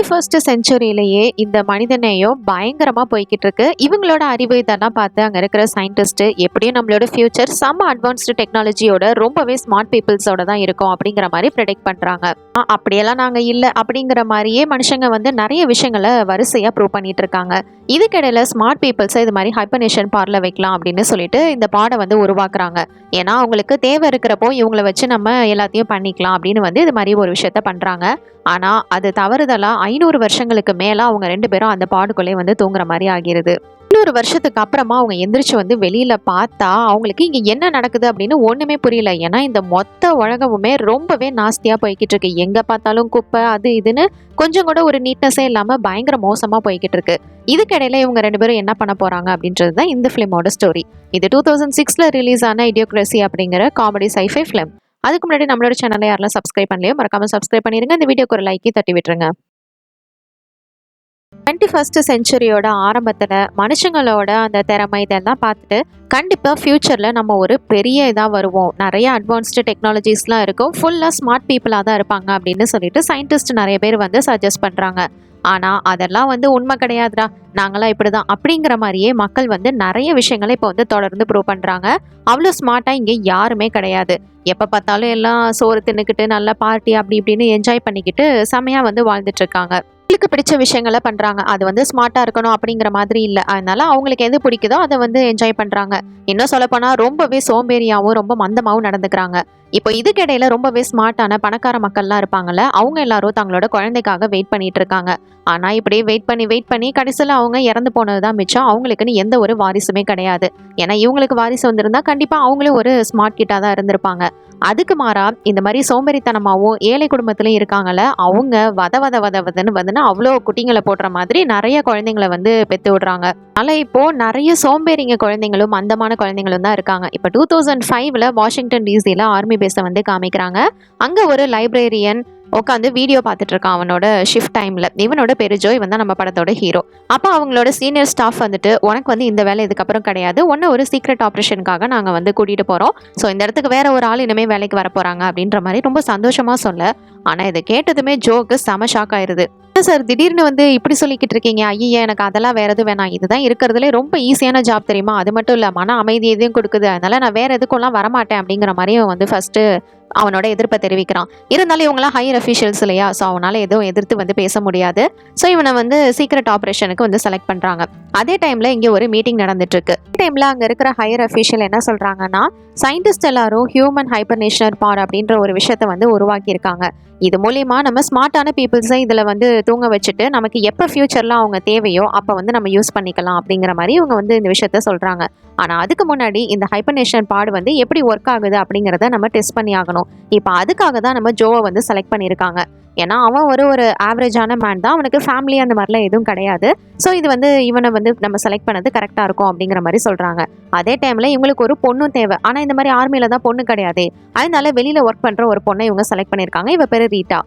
21st செஞ்சுரியிலேயே இந்த மனிதநேயம் பயங்கரமா போய்கிட்டு இருக்கு. இவங்களோட அறிவு இதெல்லாம் பார்த்து அங்க இருக்கிற சயின்டிஸ்ட் எப்படியும் நம்மளோட ஃபியூச்சர் செம்ம அட்வான்ஸ்டு டெக்னாலஜியோட ரொம்பவே ஸ்மார்ட் பீப்புள்ஸோட தான் இருக்கும் அப்படிங்கிற மாதிரி ப்ரெடிக்ட் பண்றாங்க. அப்படியெல்லாம் நாங்க இல்ல அப்படிங்கிற மாதிரியே மனுஷங்க வந்து நிறைய விஷயங்களை வரிசையா ப்ரூவ் பண்ணிட்டு இருக்காங்க. இதுக்கிடையில ஸ்மார்ட் பீப்புள்ஸை இது மாதிரி ஹைபர்னேஷன் பார்ல வைக்கலாம் அப்படின்னு சொல்லிட்டு இந்த பாடை வந்து உருவாக்குறாங்க. ஏன்னா அவங்களுக்கு தேவை இருக்கிறப்போ இவங்களை வச்சு நம்ம எல்லாத்தையும் பண்ணிக்கலாம் அப்படின்னு வந்து இது மாதிரி ஒரு விஷயத்த பண்றாங்க. ஆனா அது தவறுதலா 500 வருஷங்களுக்கு மேல அவங்க 2 பேரும் அந்த பாடுக்குள்ளே வந்து தூங்குற மாதிரி ஆகிருது. 500 வருஷத்துக்கு அப்புறமா அவங்க எந்திரிச்சு வந்து வெளியில பார்த்தா அவங்களுக்கு இங்க என்ன நடக்குது அப்படின்னு ஒண்ணுமே புரியல. ஏன்னா இந்த மொத்த உலகமுமே ரொம்பவே நாஸ்தியா போய்கிட்டு இருக்கு. எங்க பார்த்தாலும் குப்பை அது இதுன்னு கொஞ்சம் கூட ஒரு நீட்னஸே இல்லாம பயங்கர மோசமா போய்கிட்டு இருக்கு. இதுக்கிடையில இவங்க 2 பேரும் என்ன பண்ண போறாங்க அப்படின்றது தான் இந்த ஃபிலிமோட ஸ்டோரி. இது 2006ல ரிலீஸ் ஆன இடியோக்ரசி அப்படிங்கிற காமெடி சைஃபை ஃபிலிம். அதுக்கு முன்னாடி நம்மளோட சேனலை யாரெல்லாம் சப்ஸ்கிரைப் பண்ணலையோ மறக்காம சப்ஸ்கிரைப் பண்ணிருங்க. இந்த வீடியோக்கு ஒரு லைக்கே தட்டி விட்டுருங்க. 21st செஞ்சுரியோட ஆரம்பத்துல மனுஷங்களோட அந்த திறமை இதெல்லாம் பார்த்துட்டு கண்டிப்பா ஃபியூச்சர்ல நம்ம ஒரு பெரிய இதா வருவோம், நிறைய அட்வான்ஸ்டு டெக்னாலஜிஸ்லாம் இருக்கும், ஃபுல்லா ஸ்மார்ட் பீப்புளா தான் இருப்பாங்க அப்படின்னு சொல்லிட்டு சயின்டிஸ்ட் நிறைய பேர் வந்து சஜஸ்ட் பண்றாங்க. ஆனா அதெல்லாம் வந்து உண்மை கிடையாதுடா, நாங்களாம் இப்படிதான் அப்படிங்கிற மாதிரியே மக்கள் வந்து நிறைய விஷயங்களை இப்போ வந்து தொடர்ந்து ப்ரூவ் பண்றாங்க. அவ்வளோ ஸ்மார்ட்டா இங்கே யாருமே கிடையாது. எப்போ பார்த்தாலும் எல்லாம் சோறு தின்னுக்கிட்டு நல்ல பார்ட்டி அப்படி இப்படின்னு என்ஜாய் பண்ணிக்கிட்டு செமையா வந்து வாழ்ந்துட்டு இருக்காங்க. அவங்களுக்கு பிடிச்ச விஷயங்களை பண்றாங்க. அது வந்து ஸ்மார்ட்டா இருக்கணும் அப்படிங்கிற மாதிரி இல்லை. அதனால அவங்களுக்கு எது பிடிக்குதோ அதை வந்து என்ஜாய் பண்றாங்க. இன்னும் சொல்ல போனா ரொம்பவே சோம்பேறியாவும் ரொம்ப மந்தமாவும் நடந்துக்கிறாங்க. இப்போ இதுக்கிடையில ரொம்பவே ஸ்மார்ட்டான பணக்கார மக்கள்லாம் இருப்பாங்கல்ல, அவங்க எல்லாரும் தங்களோட குழந்தைக்காக வெயிட் பண்ணிட்டு இருக்காங்க. ஆனா இப்படியே வெயிட் பண்ணி கடைசியில் அவங்க இறந்து போனதுதான் மிச்சம். அவங்களுக்குன்னு எந்த ஒரு வாரிசுமே கிடையாது. ஏன்னா இவங்களுக்கு வாரிசு வந்திருந்தா கண்டிப்பா அவங்களும் ஒரு ஸ்மார்ட் கிட்டா தான் இருந்திருப்பாங்க. அதுக்கு மாறா இந்த மாதிரி சோம்பேறித்தனமாவும் ஏழை குடும்பத்திலயும் இருக்காங்கல்ல, அவங்க வதன்னு அவ்வளோ குட்டிங்களை போடுற மாதிரி நிறைய குழந்தைங்களை வந்து பெத்து விடுறாங்க. அதனால இப்போ நிறைய சோம்பேறிங்க குழந்தைங்களும் மந்தமான குழந்தைங்களும் தான் இருக்காங்க. இப்போ 2005ல வாஷிங்டன் டிசியில் ஆர்மி பேஸை வந்து காமிக்கிறாங்க. அங்க ஒரு லைப்ரேரியன் உட்காந்து வீடியோ பார்த்துட்டு இருக்கான் அவனோட ஷிஃப்ட் டைம்ல. இவனோட பேரு ஜோ, இவன் தான் நம்ம படத்தோட ஹீரோ. அப்போ அவங்களோட சீனியர் ஸ்டாஃப் வந்துட்டு உனக்கு வந்து இந்த வேலை இதுக்கப்புறம் கிடையாது, ஒன்று ஒரு சீக்ரெட் ஆப்ரேஷனுக்காக நாங்கள் வந்து கூட்டிட்டு போறோம், ஸோ இந்த இடத்துக்கு வேற ஒரு ஆள் இனிமே வேலைக்கு வர போறாங்க அப்படின்ற மாதிரி ரொம்ப சந்தோஷமா சொல்ல. ஆனா இதை கேட்டதுமே ஜோக்கு செம ஷாக் ஆயிருது. சார் திடீர்னு வந்து இப்படி சொல்லிக்கிட்டு இருக்கீங்க, ஐயா எனக்கு அதெல்லாம் வேற எதுவும் வேணாம், இதுதான் இருக்கிறதுலே ரொம்ப ஈஸியான ஜாப் தெரியுமா, அது மட்டும் இல்லை மன அமைதி எதையும் கொடுக்குது, அதனால நான் வேற எதுக்கும்லாம் வரமாட்டேன் அப்படிங்கிற மாதிரியும் வந்து ஃபர்ஸ்ட் அவனோட எதிர்ப்பை தெரிவிக்கிறான். இருந்தாலும் இவங்களாம் ஹையர் அஃபீஷியல்ஸ் இல்லையா, ஸோ அவனால எதுவும் எதிர்த்து வந்து பேச முடியாது. ஸோ இவனை வந்து சீக்ரெட் ஆப்ரேஷனுக்கு வந்து செலக்ட் பண்றாங்க. அதே டைம்ல இங்கே ஒரு மீட்டிங் நடந்துட்டு இருக்கு. டைம்ல அங்க இருக்கிற ஹையர் அஃபீஷியல் என்ன சொல்றாங்கன்னா, சயின்டிஸ்ட் எல்லாரும் ஹியூமன் ஹைபர்னேஷன் பார் அப்படின்ற ஒரு விஷயத்த வந்து உருவாக்கி இருக்காங்க. இது மூலியமா நம்ம ஸ்மார்ட்டான பீப்புள்ஸை இதுல வந்து தூங்க வச்சுட்டு நமக்கு எப்போ ஃபியூச்சர்ல அவங்க தேவையோ அப்போ வந்து நம்ம யூஸ் பண்ணிக்கலாம் அப்படிங்கிற மாதிரி இவங்க வந்து இந்த விஷயத்த சொல்றாங்க. ஆனா அதுக்கு முன்னாடி இந்த ஹைபர்னேஷன் பாடு வந்து எப்படி ஒர்க் ஆகுது அப்படிங்கிறத நம்ம டெஸ்ட் பண்ணி ஆகணும். இப்போ அதுக்காக தான் நம்ம ஜோவை வந்து செலக்ட் பண்ணியிருக்காங்க. ஏன்னா அவன் ஒரு ஆவரேஜான மேன் தான், அவனுக்கு ஃபேமிலி அந்த மாதிரிலாம் எதுவும் கிடையாது. ஸோ இது வந்து இவனை வந்து நம்ம செலக்ட் பண்ணது கரெக்டாக இருக்கும் அப்படிங்கிற மாதிரி சொல்கிறாங்க. அதே டைமில் இவங்களுக்கு ஒரு பொண்ணும் தேவை. ஆனால் இந்த மாதிரி ஆர்மியில் தான் பொண்ணு கிடையாது. அதனால வெளியில் ஒர்க் பண்ணுற ஒரு பொண்ணை இவங்க செலக்ட் பண்ணியிருக்காங்க. இவ பேர் ரீட்டா.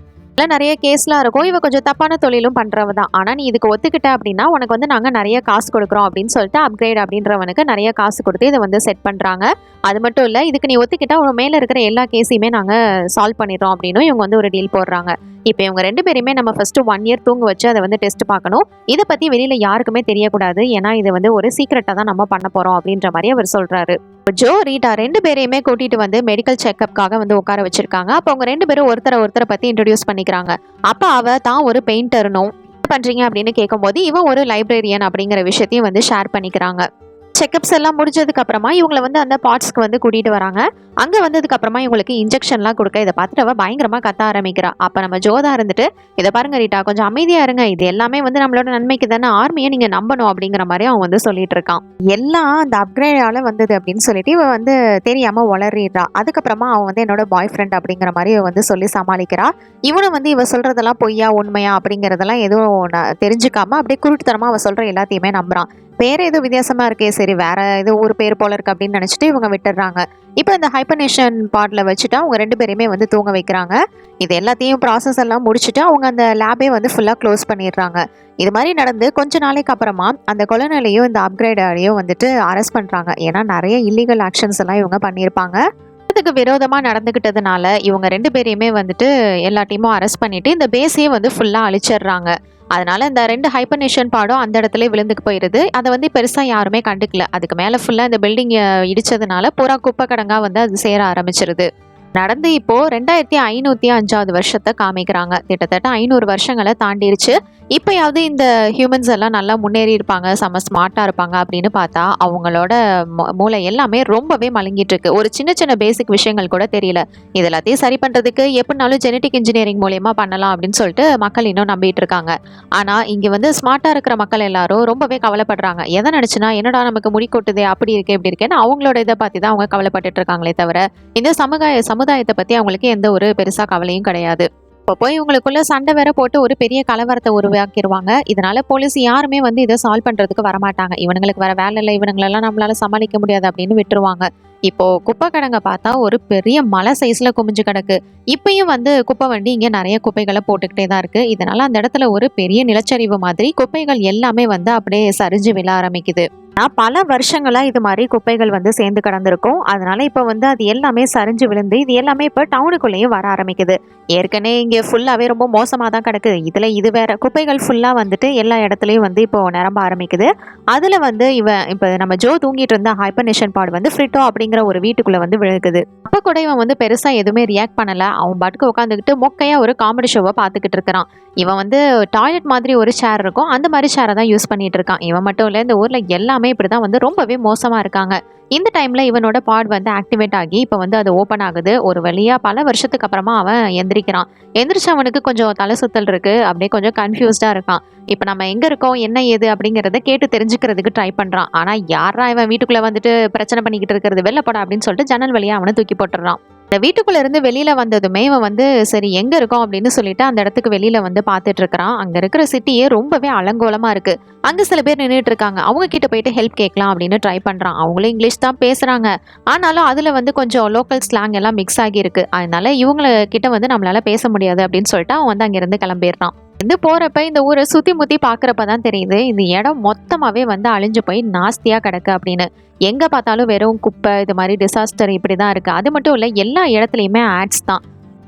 நிறைய கேஸ்லாம் இருக்கும். இவ கொஞ்சம் தப்பான தொழிலும் பண்றவ தான். ஆனா நீ இதுக்கு ஒத்துக்கிட்ட அப்படின்னா உனக்கு வந்து நாங்க நிறைய காசு கொடுக்குறோம் அப்படின்னு சொல்லிட்டு அப்கிரேட் அப்படின்றவனுக்கு நிறைய காசு கொடுத்து இதை வந்து செட் பண்றாங்க. அது மட்டும் இல்ல, இதுக்கு நீ ஒத்துக்கிட்டா உன் மேல இருக்கிற எல்லா கேஸையுமே நாங்க சால்வ் பண்ணிடுறோம் அப்படின்னு இவங்க வந்து ஒரு டீல் போடுறாங்க. இப்போ இவங்க 2 பேருமே நம்ம ஃபர்ஸ்ட் 1 இயர் தூங்க வச்சு அதை வந்து டெஸ்ட் பார்க்கணும். இதை பத்தி வெளியில யாருக்குமே தெரியக்கூடாது, ஏன்னா இது வந்து ஒரு சீக்ரெட்டா தான் நம்ம பண்ண போறோம் அப்படின்ற மாதிரி அவர் சொல்றாரு. ஜோ ரீட்டா 2 பேரையுமே கூட்டிட்டு வந்து மெடிக்கல் செக்அப்காக வந்து உட்கார வச்சிருக்காங்க. அப்போ அவங்க 2 பேரும் ஒருத்தரை பத்தி இன்ட்ரோடியூஸ் பண்ணிக்கிறாங்க. அப்ப அவ தான் ஒரு பெயிண்டர்னும் பண்றீங்க அப்படின்னு கேட்கும்போது இவன் ஒரு லைப்ரேரியன் அப்படிங்கிற விஷயத்தையும் வந்து ஷேர் பண்ணிக்கிறாங்க. செக்அப்ஸ் எல்லாம் முடிஞ்சதுக்கு அப்புறமா இவங்களை வந்து அந்த பார்ட்ஸ்க்கு வந்து கூட்டிட்டு வராங்க. அங்க வந்ததுக்கு அப்புறமா இவங்களுக்கு இன்ஜெக்ஷன்லாம் கொடுக்க இதை பார்த்துட்டு அவ பயங்கரமா கத்த ஆரம்பிக்கிறா. அப்ப நம்ம ஜோதா இருந்துட்டு, இதை பாருங்க ரீட்டா, கொஞ்சம் அமைதியா இருங்க, இது எல்லாமே வந்து நம்மளோட நன்மைக்கு தானே, ஆர்மியை நீங்க நம்பணும் அப்படிங்கிற மாதிரி அவன் வந்து சொல்லிட்டு இருக்கான். எல்லாம் அந்த அப்கிரேடால வந்தது அப்படின்னு சொல்லிட்டு இவ வந்து தெரியாம வளர்றா. அதுக்கப்புறமா அவன் வந்து என்னோட பாய் ஃப்ரெண்ட் அப்படிங்கிற மாதிரி வந்து சொல்லி சமாளிக்கிறா. இவனும் வந்து இவ சொல்றதெல்லாம் பொய்யா உண்மையா அப்படிங்கறதெல்லாம் எதுவும் தெரிஞ்சுக்காம அப்படியே குருட்டுத்தனமா அவ சொல்ற எல்லாத்தையுமே நம்புறான். பேர் ஏதோ வித்தியாசமா இருக்கே, சரி வேற ஏதோ ஒரு பேர் போல இருக்கு அப்படின்னு நினைச்சிட்டு இவங்க விட்டுடுறாங்க. இப்போ இந்த ஹைபர்னேஷன் பார்ட்ல வச்சுட்டு அவங்க 2 பேரையுமே வந்து தூங்க வைக்கிறாங்க. இது எல்லாத்தையும் ப்ராசஸ் எல்லாம் முடிச்சுட்டு அவங்க அந்த லேபே வந்து ஃபுல்லா க்ளோஸ் பண்ணிடுறாங்க. இது மாதிரி நடந்து கொஞ்ச நாளைக்கு அப்புறமா அந்த கொலனலையும் இந்த அப்கிரேடையும் வந்துட்டு அரெஸ்ட் பண்றாங்க. ஏன்னா நிறைய இல்லீகல் ஆக்ஷன்ஸ் எல்லாம் இவங்க பண்ணியிருப்பாங்க. சட்டத்துக்கு விரோதமா நடந்துக்கிட்டதுனால இவங்க 2 பேரையுமே வந்துட்டு எல்லா டீமும் அரெஸ்ட் பண்ணிட்டு இந்த பேஸையே வந்து ஃபுல்லா அழிச்சிடுறாங்க. அதனால இந்த 2 ஹைபர்நேஷன் பாடம் அந்த இடத்துலயே விழுந்துக்கு போயிருது. அத வந்து பெருசா யாருமே கண்டுக்கல. அதுக்கு மேல ஃபுல்லா இந்த பில்டிங் இடிச்சதுனால பூரா குப்பை கிடங்கா வந்து அது சேர ஆரம்பிச்சிருது. நடந்து இப்போ 2505வது வருஷத்த காமிக்கிறாங்க. கிட்டத்தட்ட 500 வருஷங்கள தாண்டிருச்சு. இப்பயாவது இந்த ஹியூமன்ஸ் எல்லாம் நல்லா முன்னேறி இருப்பாங்க, செம்ம ஸ்மார்ட்டா இருப்பாங்க அப்படின்னு பார்த்தா, அவங்களோட மூளை எல்லாமே ரொம்பவே மழுங்கிட்டு இருக்கு. ஒரு சின்ன சின்ன பேசிக் விஷயங்கள் கூட தெரியல. இது எல்லாத்தையும் சரி பண்றதுக்கு எப்படினாலும் ஜெனடிக் இன்ஜினியரிங் மூலியமா பண்ணலாம் அப்படின்னு சொல்லிட்டு மக்கள் இன்னும் நம்பிட்டு இருக்காங்க. ஆனா இங்க வந்து ஸ்மார்ட்டா இருக்கிற மக்கள் எல்லாரும் ரொம்பவே கவலைப்படுறாங்க. எதை நினைச்சுனா என்னடா நமக்கு முடி கொட்டுதே அப்படி இருக்கு இப்படி இருக்கேன்னு அவங்களோட இதை பார்த்து தான் அவங்க கவலைப்பட்டுட்டு இருக்காங்களே தவிர இந்த சமுதாயத்தை பத்தி அவங்களுக்கு எந்த ஒரு பெருசா கவலையும் கிடையாது. இப்போ போய் இவங்களுக்குள்ள சண்டை வேற போட்டு ஒரு பெரிய கலவரத்தை உருவாக்கிடுவாங்க. இதனால போலீஸ் யாருமே வந்து இதை சால்வ் பண்றதுக்கு வரமாட்டாங்க. இவனுங்களுக்கு வேற வேலை இல்லை, இவனுங்களெல்லாம் நம்மளால சமாளிக்க முடியாது அப்படின்னு விட்டுருவாங்க. இப்போ குப்பை கிடங்க பார்த்தா ஒரு பெரிய மலை சைஸ்ல குமிஞ்சு கிடக்கு. இப்பயும் வந்து குப்பை வண்டி இங்க நிறைய குப்பைகளை போட்டுக்கிட்டே தான் இருக்கு. இதனால அந்த இடத்துல ஒரு பெரிய நிலச்சரிவு மாதிரி குப்பைகள் எல்லாமே வந்து அப்படியே சரிஞ்சு விழ ஆரம்பிக்குது. பல வருஷங்களா இது மாதிரி குப்பைகள் வந்து சேர்ந்து கிடந்திருக்கும். அதனால இப்ப வந்து அது எல்லாமே சரிஞ்சு விழுந்து இது எல்லாமே இப்ப டவுனுக்குள்ளேயும் வர ஆரம்பிக்குது. ஏற்கனவே இங்க ஃபுல்லாவே ரொம்ப மோசமா தான் கிடக்குது. இதுல இது வேற குப்பைகள் ஃபுல்லா வந்துட்டு எல்லா இடத்துலயும் வந்து இப்போ நிரம்ப ஆரம்பிக்குது. அதுல வந்து இப்ப நம்ம ஜோ தூங்கிட்டு இருந்த ஹைபர்நேஷன் பாட் வந்து ஃப்ரிட்டோ அப்படிங்கிற ஒரு வீட்டுக்குள்ள வந்து விழுகுது. அப்ப கூட இவன் வந்து பெருசா எதுவுமே ரியாக்ட் பண்ணல. அவன் பாட்டுக்கு உட்காந்துக்கிட்டு மொக்கையா ஒரு காமெடி ஷோவை பார்த்துக்கிட்டு இருக்கிறான். இவன் வந்து டாய்லெட் மாதிரி ஒரு சேர் இருக்கும், அந்த மாதிரி சேரை தான் யூஸ் பண்ணிட்டு இருக்கான். இவன் மட்டும் இல்ல, இந்த ஊர்ல எல்லாமே இப்படிதான் வந்து ரொம்பவே மோசமா இருக்காங்க. இந்த டைம்ல இவனோட பாட் வந்து ஆக்டிவேட் ஆகி இப்ப வந்து அது ஓப்பன் ஆகுது. ஒரு வழியா பல வருஷத்துக்கு அப்புறமா அவன் எந்திரிக்கிறான். எந்திரிச்சு அவனுக்கு கொஞ்சம் தலை சுத்தல் இருக்கு, அப்படியே கொஞ்சம் கன்ஃபியூஸ்டா இருக்கான். இப்ப நம்ம எங்க இருக்கோம் என்ன ஏது அப்படிங்கறத கேட்டு தெரிஞ்சுக்கிறதுக்கு ட்ரை பண்றான். ஆனா யாரா இவன் வீட்டுக்குள்ள வந்துட்டு பிரச்சனை பண்ணிக்கிட்டு இருக்கிறது, வெளில போடா அப்படின்னு சொல்லிட்டு ஜன்னல் வழியா அவனை தூக்கி போட்டுறான். இந்த வீட்டுக்குள்ள இருந்து வெளியில வந்ததுமே இவன் வந்து சரி எங்க இருக்கோம் அப்படின்னு சொல்லிட்டு அந்த இடத்துக்கு வெளியில வந்து பாத்துட்டு இருக்கிறான். அங்க இருக்கிற சிட்டியே ரொம்பவே அலங்கோலமா இருக்கு. அங்க சில பேர் நின்றுட்டு இருக்காங்க. அவங்க கிட்ட போயிட்டு ஹெல்ப் கேட்கலாம் அப்படின்னு ட்ரை பண்றான். அவங்களும் இங்கிலீஷ் தான் பேசுறாங்க. ஆனாலும் அதுல வந்து கொஞ்சம் லோக்கல் ஸ்லாங் எல்லாம் மிக்ஸ் ஆகி இருக்கு. அதனால இவங்க கிட்ட வந்து நம்மளால பேச முடியாது அப்படின்னு சொல்லிட்டு அவன் வந்து அங்கிருந்து கிளம்பிடுறான். வந்து போறப்ப இந்த ஊரை சுத்தி முத்தி பாக்குறப்பதான் தெரியுது இந்த இடம் மொத்தமாவே வந்து அழிஞ்சு போய் நாஸ்தியா கிடக்கு அப்படின்னு. எங்க பார்த்தாலும் வெறும் குப்பை, இது மாதிரி டிசாஸ்டர் இப்படிதான் இருக்கு. அது மட்டும் இல்ல, எல்லா இடத்துலயுமே ஆட்ஸ் தான்.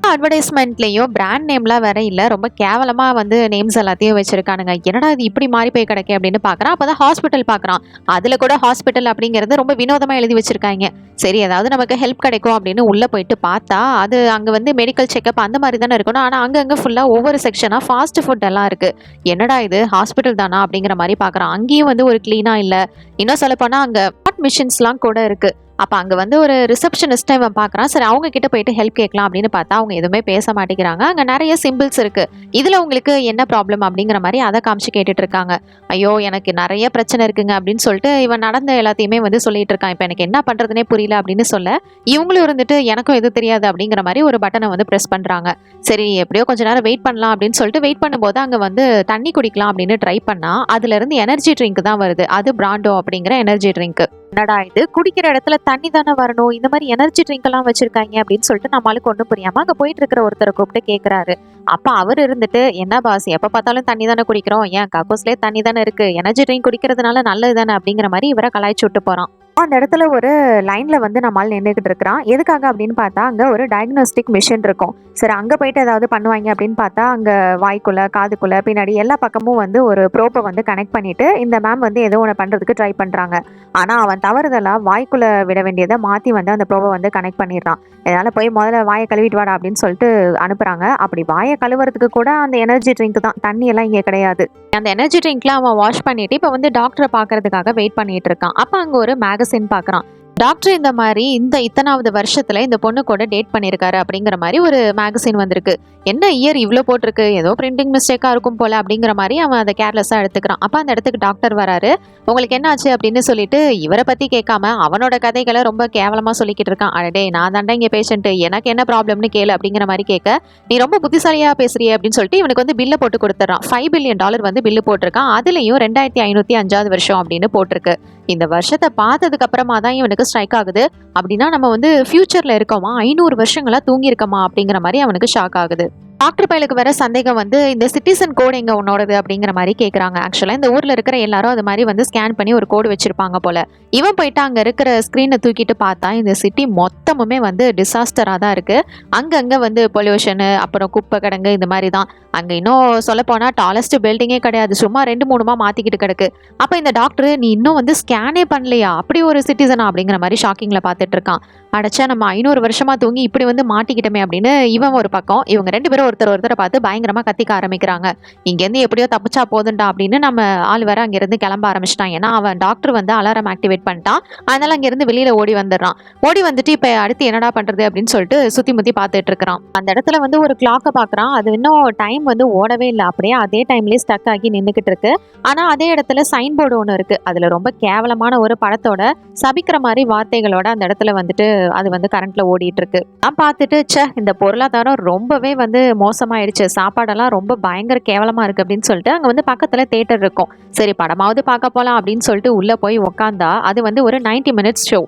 அட்வர்டைஸ்மெண்ட்லயும் பிராண்ட் நேம்லாம் வேற இல்ல, ரொம்ப கேவலமா வந்து நேம்ஸ் எல்லாத்தையும் வச்சிருக்கானுங்க. என்னடா இது இப்படி மாறி போய் கிடக்கே அப்படின்னு பாக்குறான். அப்பதான் ஹாஸ்பிட்டல் பாக்குறான். அதுல கூட ஹாஸ்பிட்டல் அப்படிங்கறது ரொம்ப வினோதமா எழுதி வச்சிருக்காங்க. சரி ஏதாவது நமக்கு ஹெல்ப் கிடைக்கும் அப்படின்னு உள்ள போயிட்டு பார்த்தா அது அங்க வந்து மெடிக்கல் செக்அப் அந்த மாதிரி தானே இருக்கணும். ஆனா அங்கங்க ஃபுல்லா ஒவ்வொரு செக்ஷனா ஃபாஸ்ட் ஃபுட் எல்லாம் இருக்கு. என்னடா இது ஹாஸ்பிட்டல் தானா அப்படிங்கிற மாதிரி பாக்குறான். அங்கேயும் வந்து ஒரு கிளீனா இல்ல. இன்னும் சொல்ல போனா அங்க மிஷின்ஸ்லாம் கூட இருக்கு. அப்ப அங்க வந்து ஒரு ரிசப்ஷனிஸ்ட் இவன் பாக்குறான். சரி அவங்க கிட்ட போயிட்டு ஹெல்ப் கேட்கலாம் அப்படின்னு பார்த்தா அவங்க எதுவுமே பேச மாட்டேங்கிறாங்க. அங்க நிறைய சிம்பிள்ஸ் இருக்கு. இதுல உங்களுக்கு என்ன ப்ராப்ளம் அப்படிங்கிற மாதிரி அதை காமிச்சு கேட்டுட்டு இருக்காங்க. ஐயோ எனக்கு நிறைய பிரச்சனை இருக்குங்க அப்படின்னு சொல்லிட்டு இவன் நடந்த எல்லாத்தையுமே வந்து சொல்லிட்டு இருக்கான். இப்ப எனக்கு என்ன பண்றதுனே புரியல அப்படின்னு சொல்ல இவங்களும் இருந்துட்டு எனக்கும் எது தெரியாது அப்படிங்கிற மாதிரி ஒரு பட்டனை வந்து பிரஸ் பண்றாங்க. சரி எப்படியோ கொஞ்ச நேரம் வெயிட் பண்ணலாம் அப்படின்னு சொல்லிட்டு வெயிட் பண்ணும்போது அங்க வந்து தண்ணி குடிக்கலாம் அப்படின்னு ட்ரை பண்ணா அதுல இருந்து எனர்ஜி ட்ரிங்க் தான் வருது. அது பிராண்டோ அப்படிங்கிற எனர்ஜி ட்ரிங்க். என்னடா இது குடிக்கிற இடத்துல தண்ணி தானே வரணும், இந்த மாதிரி எனர்ஜி ட்ரிங்க் எல்லாம் வச்சிருக்காங்க அப்படின்னு சொல்லிட்டு நம்மளுக்கு ஒண்ணும் புரியாம அங்க போயிட்டு இருக்கிற ஒருத்தரை கூப்பிட்டு கேக்குறாரு. அப்ப அவர் இருந்துட்டு என்ன பாஸ் எப்ப பார்த்தாலும் தண்ணி தானே குடிக்கிறோம், ஏன் கக்கூஸ்லயே தண்ணி தானே இருக்கு, எனர்ஜி ட்ரிங்க் குடிக்கிறதுனால நல்லது தானே அப்படிங்கிற மாதிரி இவரை கலாய்ச்சி விட்டு போறான். அந்த இடத்துல ஒரு லைன்ல வந்து நம்மால் நின்றுகிட்டு இருக்கிறான். எதுக்காக அப்படின்னு பார்த்தா அங்க ஒரு டயக்னோஸ்டிக் மிஷின் இருக்கும். சரி அங்க போயிட்டு ஏதாவது பண்ணுவாங்க அப்படின்னு பார்த்தா அங்க வாய்க்குள்ள காதுக்குள்ள பின்னாடி எல்லா பக்கமும் வந்து ஒரு ப்ரோப்பை வந்து கனெக்ட் பண்ணிட்டு இந்த மேம் வந்து ஏதோ ஒன்று பண்றதுக்கு ட்ரை பண்றாங்க. ஆனா அவன் தவறுதலா வாய்க்குள்ள விட வேண்டியதை மாத்தி வந்து அந்த ப்ரோப்பை வந்து கனெக்ட் பண்ணிடுறான். இதனால போய் முதல்ல வாயை கழுவிட்டு வாடா அப்படின்னு சொல்லிட்டு அனுப்புறாங்க. அப்படி வாயை கழுவுறதுக்கு கூட அந்த எனர்ஜி ட்ரிங்க் தான், தண்ணி எல்லாம் இங்கே கிடையாது. அந்த எனர்ஜி ட்ரிங்க்ல அவன் வாஷ் பண்ணிட்டு இப்ப வந்து டாக்டரை பாக்குறதுக்காக வெயிட் பண்ணிட்டு இருக்கான். அப்ப அங்க ஒரு மேகசின் பாக்குறான். டாக்டர் இந்த மாதிரி இத்தனாவது வருஷத்துல இந்த பொண்ணு கூட டேட் பண்ணிருக்காரு அப்படிங்கிற மாதிரி ஒரு மேகசின் வந்திருக்கு. என்ன இயர் இவ்வளோ போட்டிருக்கு, ஏதோ பிரிண்டிங் மிஸ்டேக்கா இருக்கும் போல அப்படிங்கிற மாதிரி அவன் அதை கேர்லெஸ்ஸா எடுத்துக்கிறான். அப்ப அந்த இடத்துக்கு டாக்டர் வராரு. உங்களுக்கு என்ன ஆச்சு அப்படின்னு சொல்லிட்டு இவரை பத்தி கேட்காம அவனோட கதைகளை ரொம்ப கேவலமா சொல்லிக்கிட்டு இருக்கான். அடடே நான் தாண்டா இங்க பேஷண்ட், எனக்கு என்ன ப்ராப்ளம்னு கேளு அப்படிங்கிற மாதிரி கேட்க நீ ரொம்ப புத்திசாலியா பேசுறிய அப்படின்னு சொல்லிட்டு இவனுக்கு வந்து பில்லை போட்டு கொடுத்துறான். $5 பில்லியன் வந்து பில்லு போட்டிருக்கான். அதுலயும் 2505வது வருஷம் அப்படின்னு போட்டிருக்கு. இந்த வருஷத்தை பார்த்ததுக்கு அப்புறமா தான் இவனுக்கு ஸ்ட்ரைக் ஆகுது. அப்படின்னா நம்ம வந்து ஃபியூச்சர்ல இருக்கோமா, 500 வருஷங்களா தூங்கி இருக்கோமா அப்படிங்கிற மாதிரி அவனுக்கு ஷாக் ஆகுது. டாக்டர் பையலுக்கு வேற சந்தேகம் வந்து இந்த சிட்டிசன் கோடு எங்க உன்னோடது அப்படிங்கிற மாதிரி கேட்குறாங்க. ஆக்சுவலாக இந்த ஊரில் இருக்கிற எல்லாரும் அது மாதிரி வந்து ஸ்கேன் பண்ணி ஒரு கோடு வச்சிருப்பாங்க போல. இவன் போயிட்டு அங்கே இருக்கிற ஸ்க்ரீனை தூக்கிட்டு பார்த்தா இந்த சிட்டி மொத்தமுமே வந்து டிசாஸ்டராக தான் இருக்குது. அங்கங்கே வந்து பொல்யூஷனு, அப்புறம் குப்பை கிடங்கு, இந்த மாதிரி தான். அங்கே இன்னும் சொல்லப்போனால் டாலஸ்ட் பில்டிங்கே கிடையாது, சும்மா 2 3 மாற்றிக்கிட்டு கிடக்கு. அப்போ இந்த டாக்டர் நீ இன்னும் வந்து ஸ்கேனே பண்ணலையா, அப்படி ஒரு சிட்டிசனா அப்படிங்கிற மாதிரி ஷாக்கிங்கில் பார்த்துட்டு இருக்கான். அடைச்சா நம்ம 500 வருஷமா தூங்கி இப்படி வந்து மாட்டிக்கிட்டோமே அப்படின்னு இவன் ஒரு பக்கம், இவங்க 2 பேரும் ஒருத்தரை பார்த்து பயங்கரமா கத்திக்க ஆரம்பிக்கிறாங்க. இங்கேருந்து எப்படியோ தப்பிச்சா போதுண்டா அப்படின்னு நம்ம ஆள் வேற அங்கிருந்து கிளம்ப ஆரம்பிச்சிட்டான். ஏன்னா அவன் டாக்டர் வந்து அலாரம் ஆக்டிவேட் பண்ணிட்டான். அதனால அங்கிருந்து வெளியில ஓடி வந்துடுறான். ஓடி வந்துட்டு இப்ப அடுத்து என்னடா பண்றது அப்படின்னு சொல்லிட்டு சுத்தி முத்தி பார்த்துட்டு இருக்கிறான். அந்த இடத்துல வந்து ஒரு கிளாக்கை பாக்குறான். அது இன்னும் டைம் வந்து ஓடவே இல்லை, அப்படியே அதே டைம்லயே ஸ்டக் ஆகி நின்றுகிட்டு இருக்கு. ஆனா அதே இடத்துல சைன் போர்டு ஒன்று இருக்கு. அதுல ரொம்ப கேவலமான ஒரு படத்தோட சபிக்கிற மாதிரி வார்த்தைகளோட அந்த இடத்துல வந்துட்டு அது வந்து கரண்ட்ல ஓடிட்டு இருக்கு. நான் பார்த்துட்டு இந்த பொருளாதாரம் ரொம்பவே வந்து மோசமாயிடுச்சு, சாப்பாடெல்லாம் ரொம்ப பயங்கர கேவலமா இருக்கு அப்படின்னு சொல்லிட்டு அங்க வந்து பக்கத்துல தியேட்டர் இருக்கும். சரி படமாவது பார்க்க போலாம் அப்படின்னு சொல்லிட்டு உள்ள போய் உக்காந்தா அது வந்து ஒரு 90 மினிட்ஸ் ஷோ.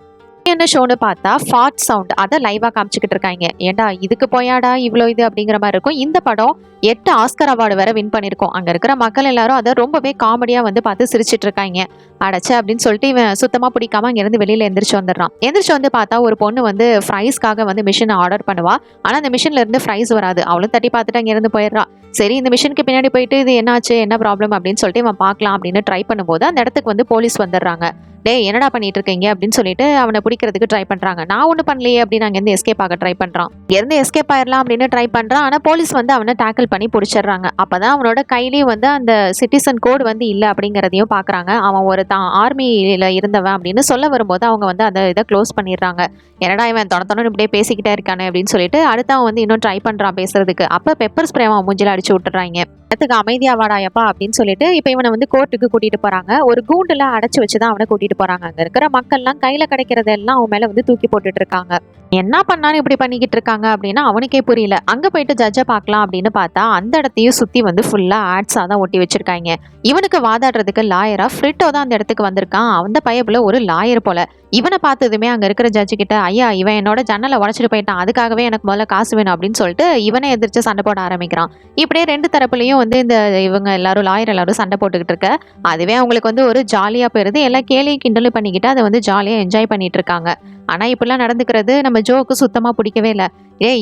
என்ன ஷோன்னு பார்த்தா ஃபார்ட் சவுண்ட், அதை லைவா காமிச்சுக்கிட்டு இருக்காங்க. ஏண்டா இதுக்கு போயாடா இவ்வளோ இது அப்படிங்கிற மாதிரி இருக்கும். இந்த படம் 8 ஆஸ்கர் அவார்டு வேற வின் பண்ணியிருக்கோம். அங்க இருக்கிற மக்கள் எல்லாரும் அதை ரொம்பவே காமெடியா வந்து பார்த்து சிரிச்சிட்டு இருக்காங்க. அடைச்சா அப்படின்னு சொல்லிட்டு இவன் சுத்தமா பிடிக்காம அங்கிருந்து வெளியில எந்திரிச்சு வந்துடுறான். எந்திரிச்சு வந்து பார்த்தா ஒரு பொண்ணு வந்து ஃப்ரைஸ்க்காக வந்து மிஷினை ஆர்டர் பண்ணுவா. ஆனா அந்த மிஷின்ல இருந்து ஃப்ரைஸ் வராது. அவளும் தட்டி பார்த்துட்டு அங்கிருந்து போயிடுறா. சரி இந்த மிஷினுக்கு பின்னாடி போயிட்டு இது என்னாச்சு, என்ன ப்ராப்ளம் அப்படின்னு சொல்லிட்டு இவன் பார்க்கலாம் அப்படின்னு ட்ரை பண்ணும்போது அந்த இடத்துக்கு வந்து போலீஸ் வந்துடுறாங்க. டேய் என்னடா பண்ணிட்டு இருக்கீங்க அப்படின்னு சொல்லிட்டு அவனை பிடிக்கிறதுக்கு ட்ரை பண்றாங்க. நான் ஒன்றும் பண்ணலையே அப்படின்னு அங்கேருந்து எஸ்கேப் ஆக ட்ரை பண்றான். இருந்து எஸ்கேப் ஆயிடலாம் அப்படின்னு ட்ரை பண்றான். ஆனா போலீஸ் வந்து அவனை டேக்கிள் பண்ணி பிடிச்சிடுறாங்க. அப்பதான் அவனோட கையிலயும் வந்து அந்த சிட்டிசன் கோடு வந்து இல்லை அப்படிங்கிறதையும் பாக்குறாங்க. அவன் ஒரு தான் ஆர்மியில இருந்தவன் அப்படின்னு சொல்ல வரும்போது அவங்க வந்து அதை இதை க்ளோஸ் பண்ணிடுறாங்க. என்னடா இவன் தொண இப்படியே பேசிக்கிட்டே இருக்கானே அப்படின்னு சொல்லிட்டு அடுத்து அவன் வந்து இன்னும் ட்ரை பண்றான் பேசுறதுக்கு. அப்ப பெப்பர் ஸ்ப்ரே அவன் மூஞ்சில அடிச்சு விட்டுறாங்க. இடத்துக்கு அமைதியா வாடாயப்பா அப்படின்னு சொல்லிட்டு இப்ப இவனை வந்து கோர்ட்டுக்கு கூட்டிட்டு போறாங்க. ஒரு கூண்டுல அடைச்சு வச்சுதான் அவனை கூட்டிட்டு போறாங்க. அங்க இருக்கிற மக்கள்லாம் கையில கிடைக்கிறதெல்லாம் அவன் மேல வந்து தூக்கி போட்டுட்டு இருக்காங்க. என்ன பண்ணாலும் இப்படி பண்ணிக்கிட்டு இருக்காங்க அப்படின்னா அவனுக்கே புரியல. அங்க போயிட்டு ஜட்ஜை பார்க்கலாம் அப்படின்னு பார்த்தா அந்த இடத்தையும் சுத்தி வந்து ஃபுல்லா ஆட்ஸா தான் ஒட்டி வச்சிருக்காங்க. இவனுக்கு வாதாடுறதுக்கு லாயரா ஃப்ரிட்டோ தான் அந்த இடத்துக்கு வந்திருக்கான். அந்த பையப்புல ஒரு லாயர் போல. இவனை பார்த்ததுமே அங்க இருக்கிற ஜட்ஜு கிட்ட, ஐயா இவன் என்னோட ஜன்னலை உடச்சிட்டு போயிட்டான், அதுக்காகவே எனக்கு முதல்ல காசு வேணும் அப்படின்னு சொல்லிட்டு இவனை எதிர்த்து சண்டை போட ஆரம்பிக்கிறான். இப்படியே 2 தரப்புலையும் வந்து இந்த இவங்க எல்லாரும் லாயர் எல்லாரும் சண்டை போட்டுக்கிட்டு இருக்க. அதுவே அவங்களுக்கு வந்து ஒரு ஜாலியா போயிருது. எல்லாம் கேலியும் கிண்டலும் பண்ணிக்கிட்டு அதை வந்து ஜாலியா என்ஜாய் பண்ணிட்டு இருக்காங்க. ஆனா இப்படிலாம் நடந்துக்கிறது நம்ம ஜோக்கு சுத்தமா பிடிக்கவே இல்லை.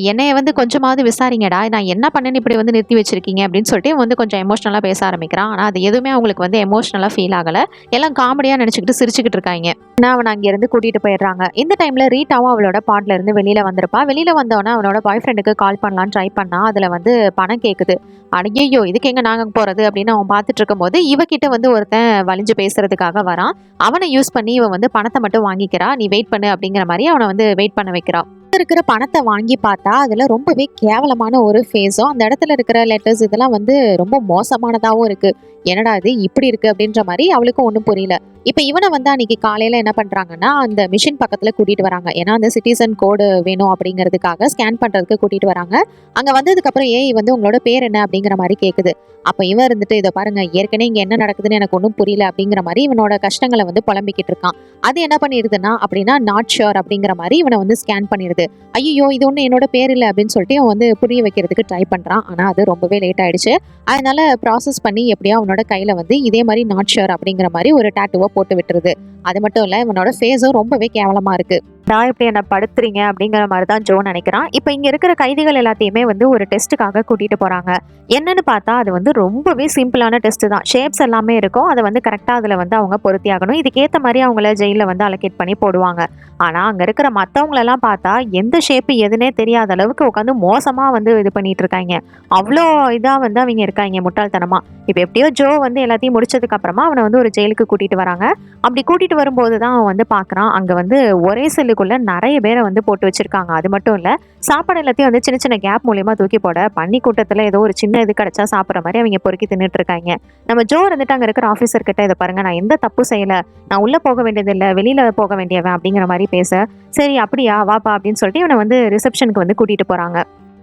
என்னைய வந்து கொஞ்சமாவது விசாரிங்கடா, நான் என்ன பண்ணேன்னு இப்படி வந்து நிறுத்தி வச்சிருக்கீங்க அப்படின்னு சொல்லிட்டு வந்து கொஞ்சம் எமோஷனலா பேச ஆரம்பிக்கிறான். ஆனா அது எதுவுமே அவங்களுக்கு வந்து எமோஷனலா ஃபீல் ஆகல. எல்லாம் காமெடியா நினைச்சுக்கிட்டு சிரிச்சுக்கிட்டு இருக்காங்க. அவனை அங்க இருந்து கூட்டிட்டு போயிடுறாங்க. இந்த டைம்ல ரீட்டாவும் அவளோட பாட்ல இருந்து வெளியில வந்திருப்பா. வெளியில வந்தோன்னா அவனோட பாய் ஃப்ரெண்டுக்கு கால் பண்ணலான்னு ட்ரை பண்ணா. அதுல வந்து பணம் கேக்குது. ஐயோ இதுக்கு எங்க நாங்க போறது அப்படின்னு அவன் பார்த்துட்டு இருக்கும் போது இவகிட்ட வந்து ஒருத்தன் வலிஞ்சு பேசுறதுக்காக வரான். அவனை யூஸ் பண்ணி இவன் வந்து பணத்தை மட்டும் வாங்கிக்கிறா. நீ வெயிட் பண்ணு அப்படிங்கிற மாதிரி அவனை வந்து வெயிட் பண்ண வைக்கிறா. இருக்கிற பணத்தை வாங்கி பார்த்தா அதுல ரொம்பவே கேவலமான ஒரு ஃபேஸும், அந்த இடத்துல இருக்கிற லெட்டர்ஸ் இதெல்லாம் வந்து ரொம்ப மோசமானதாகவும் இருக்கு. என்னடா இது இப்படி இருக்கு அப்படின்ற மாதிரி அவளுக்கும் ஒன்றும் புரியல. இப்போ இவனை வந்து அன்னைக்கு காலையில என்ன பண்றாங்கன்னா அந்த மிஷின் பக்கத்துல கூட்டிட்டு வராங்க. ஏன்னா அந்த சிட்டிசன் கோடு வேணும் அப்படிங்கிறதுக்காக ஸ்கேன் பண்றதுக்கு கூட்டிட்டு வராங்க. அங்க வந்ததுக்கு அப்புறம் வந்து உங்களோட பேர் என்ன அப்படிங்கிற மாதிரி கேக்குது. அப்ப இவன் இருந்துட்டு இதை பாருங்க, ஏற்கனவே இங்க என்ன நடக்குதுன்னு எனக்கு ஒன்றும் புரியல அப்படிங்கிற மாதிரி இவனோட கஷ்டங்களை வந்து புலம்பிக்கிட்டு இருக்கான். அது என்ன பண்ணிடுதுன்னா அப்படின்னா நாட் ஷியோர் அப்படிங்கிற மாதிரி இவனை வந்து ஸ்கேன் பண்ணிடுது. ஐயோ இது ஒண்ணு என்னோட பேர் இல்லை அப்படின்னு சொல்லிட்டு அவன் வந்து புரிய வைக்கிறதுக்கு ட்ரை பண்றான். ஆனா அது ரொம்பவே லேட் ஆயிடுச்சு. அதனால ப்ராசஸ் பண்ணி எப்படியா அவனோட கையில வந்து இதே மாதிரி நாட் ஷியோர் அப்படிங்கிற மாதிரி ஒரு டாட்டுவை போட்டு விட்டுருது. அது மட்டும் இல்ல இவனோட ஃபேஸும் ரொம்பவே கேவலமா இருக்கு. நான் இப்படி என்ன படுத்துறீங்க அப்படிங்கிற மாதிரி தான் ஜோ நினைக்கிறான். இப்போ இங்க இருக்கிற கைதிகள் எல்லாத்தையுமே வந்து ஒரு டெஸ்ட்டுக்காக கூட்டிட்டு போறாங்க. என்னன்னு பார்த்தா அது வந்து ரொம்பவே சிம்பிளான டெஸ்ட் தான். ஷேப்ஸ் எல்லாமே இருக்கும். அதை வந்து கரெக்டா அதுல வந்து அவங்க பொருத்தி ஆகணும். இதுக்கேற்ற மாதிரி அவங்கள ஜெயில வந்து அலோகேட் பண்ணி போடுவாங்க. ஆனா அங்க இருக்கிற மற்றவங்களெல்லாம் பார்த்தா எந்த ஷேப்பு எதுனே தெரியாத அளவுக்கு உட்காந்து மோசமா வந்து இது பண்ணிட்டு இருக்காங்க. அவ்வளோ இதா வந்து அவங்க இருக்காங்க முட்டாள்தனமா. இப்போ எப்படியோ ஜோ வந்து எல்லாத்தையும் முடிச்சதுக்கு அப்புறமா அவனை வந்து ஒரு ஜெயிலுக்கு கூட்டிட்டு வராங்க. அப்படி கூட்டிட்டு வரும்போது தான் அவன் வந்து பார்க்குறான் அங்கே வந்து ஒரே செல்லுக்குள்ள நிறைய பேரை வந்து போட்டு வச்சிருக்காங்க. அது மட்டும் இல்லை சாப்பாடு எல்லாத்தையும் வந்து சின்ன சின்ன கேப் மூலியமா தூக்கி போட பண்ணி கூட்டத்தில் ஏதோ ஒரு சின்ன இது கிடைச்சா சாப்பிட்ற மாதிரி அவங்க பொறுக்கி தின்னுட்டு இருக்காங்க. நம்ம ஜோ இருந்துட்டு அங்கே இருக்கிற ஆஃபீஸர் கிட்ட இதை பாருங்க, நான் எந்த தப்பு செய்யலை, நான் உள்ளே போக வேண்டியதில்லை, வெளியில போக வேண்டியவன் அப்படிங்கிற மாதிரி பேச, சரி அப்படியா வாப்பா அப்படின்னு சொல்லிட்டு இவனை வந்து ரிசப்ஷனுக்கு வந்து கூட்டிட்டு போறாங்க.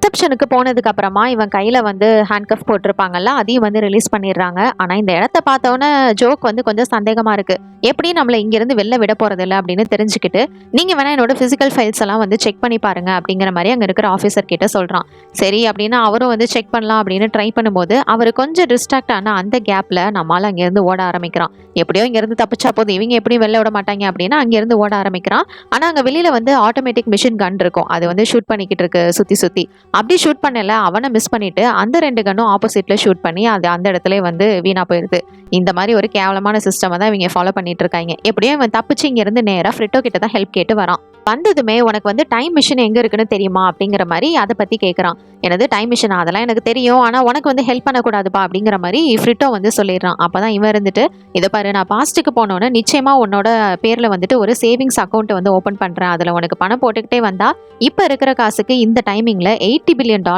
ரிசப்ஷனுக்கு போனதுக்கு அப்புறமா இவன் கையில வந்து ஹேண்ட்கஃப் போட்டிருப்பாங்கல்ல, அதையும் வந்து ரிலீஸ் பண்ணிடுறாங்க. ஆனா இந்த இடத்த பார்த்தோன்னே ஜோக் வந்து கொஞ்சம் சந்தேகமா இருக்கு. எப்படி நம்மள இங்கிருந்து வெளில விட போறதில்ல அப்படின்னு தெரிஞ்சுக்கிட்டு, நீங்க வேணா என்னோட பிசிக்கல் ஃபைல்ஸ் எல்லாம் வந்து செக் பண்ணி பாருங்க அப்படிங்கிற மாதிரி அங்க இருக்கிற ஆஃபீஸர் கிட்ட சொல்றான். சரி அப்படின்னு அவரும் வந்து செக் பண்ணலாம் அப்படின்னு ட்ரை பண்ணும்போது அவர் கொஞ்சம் டிஸ்ட்ராக்ட் ஆன அந்த கேப்ல நம்மால அங்கிருந்து ஓட ஆரம்பிக்கிறான். எப்படியோ இங்கிருந்து தப்பிச்சா போது, இவங்க எப்படியும் வெளில விட மாட்டாங்க அப்படின்னா அங்கிருந்து ஓட ஆரம்பிக்கிறான். ஆனா அங்க வெளியில வந்து ஆட்டோமேட்டிக் மிஷின் கன் இருக்கும். அது வந்து ஷூட் பண்ணிக்கிட்டு இருக்கு சுத்தி சுத்தி. அப்படி ஷூட் பண்ணல அவனை மிஸ் பண்ணிட்டு அந்த 2 கன்னும் ஆப்போசிட்ல ஷூட் பண்ணி அது அந்த இடத்துல வந்து வீணா போயிருது. இந்த மாதிரி ஒரு கேவலமான சிஸ்டம் தான் இவங்க ஃபாலோ பண்ணிட்டு இருக்காங்க. எப்படியோ இவன் தப்பிச்சு இங்க இருந்து நேரா ஃப்ரிட்டோ கிட்ட தான் ஹெல்ப் கேட்டு வரான். வந்ததுமே உனக்கு வந்து டைம் மிஷின் எங்க இருக்குன்னு தெரியுமா அப்படிங்கிற மாதிரி அதை பத்தி கேட்கறான். எனது டைம் மிஷின் அதெல்லாம் எனக்கு தெரியும், ஆனா உனக்கு வந்து ஹெல்ப் பண்ணக்கூடாதுப்பா அப்படிங்கிற மாதிரி ஃப்ரிட்டோ வந்து சொல்லிடுறான். அப்பதான் இவன் இருந்துட்டு, இதை பாரு நான் பாஸ்ட்டுக்கு போனோன்னு நிச்சயமா உன்னோட பேர்ல வந்துட்டு ஒரு சேவிங்ஸ் அக்கௌண்ட் வந்து ஓபன் பண்றேன். அதுல உனக்கு பணம் போட்டுக்கிட்டே வந்தா இப்ப இருக்கிற காசுக்கு இந்த டைமிங்ல $80 பில்லியன்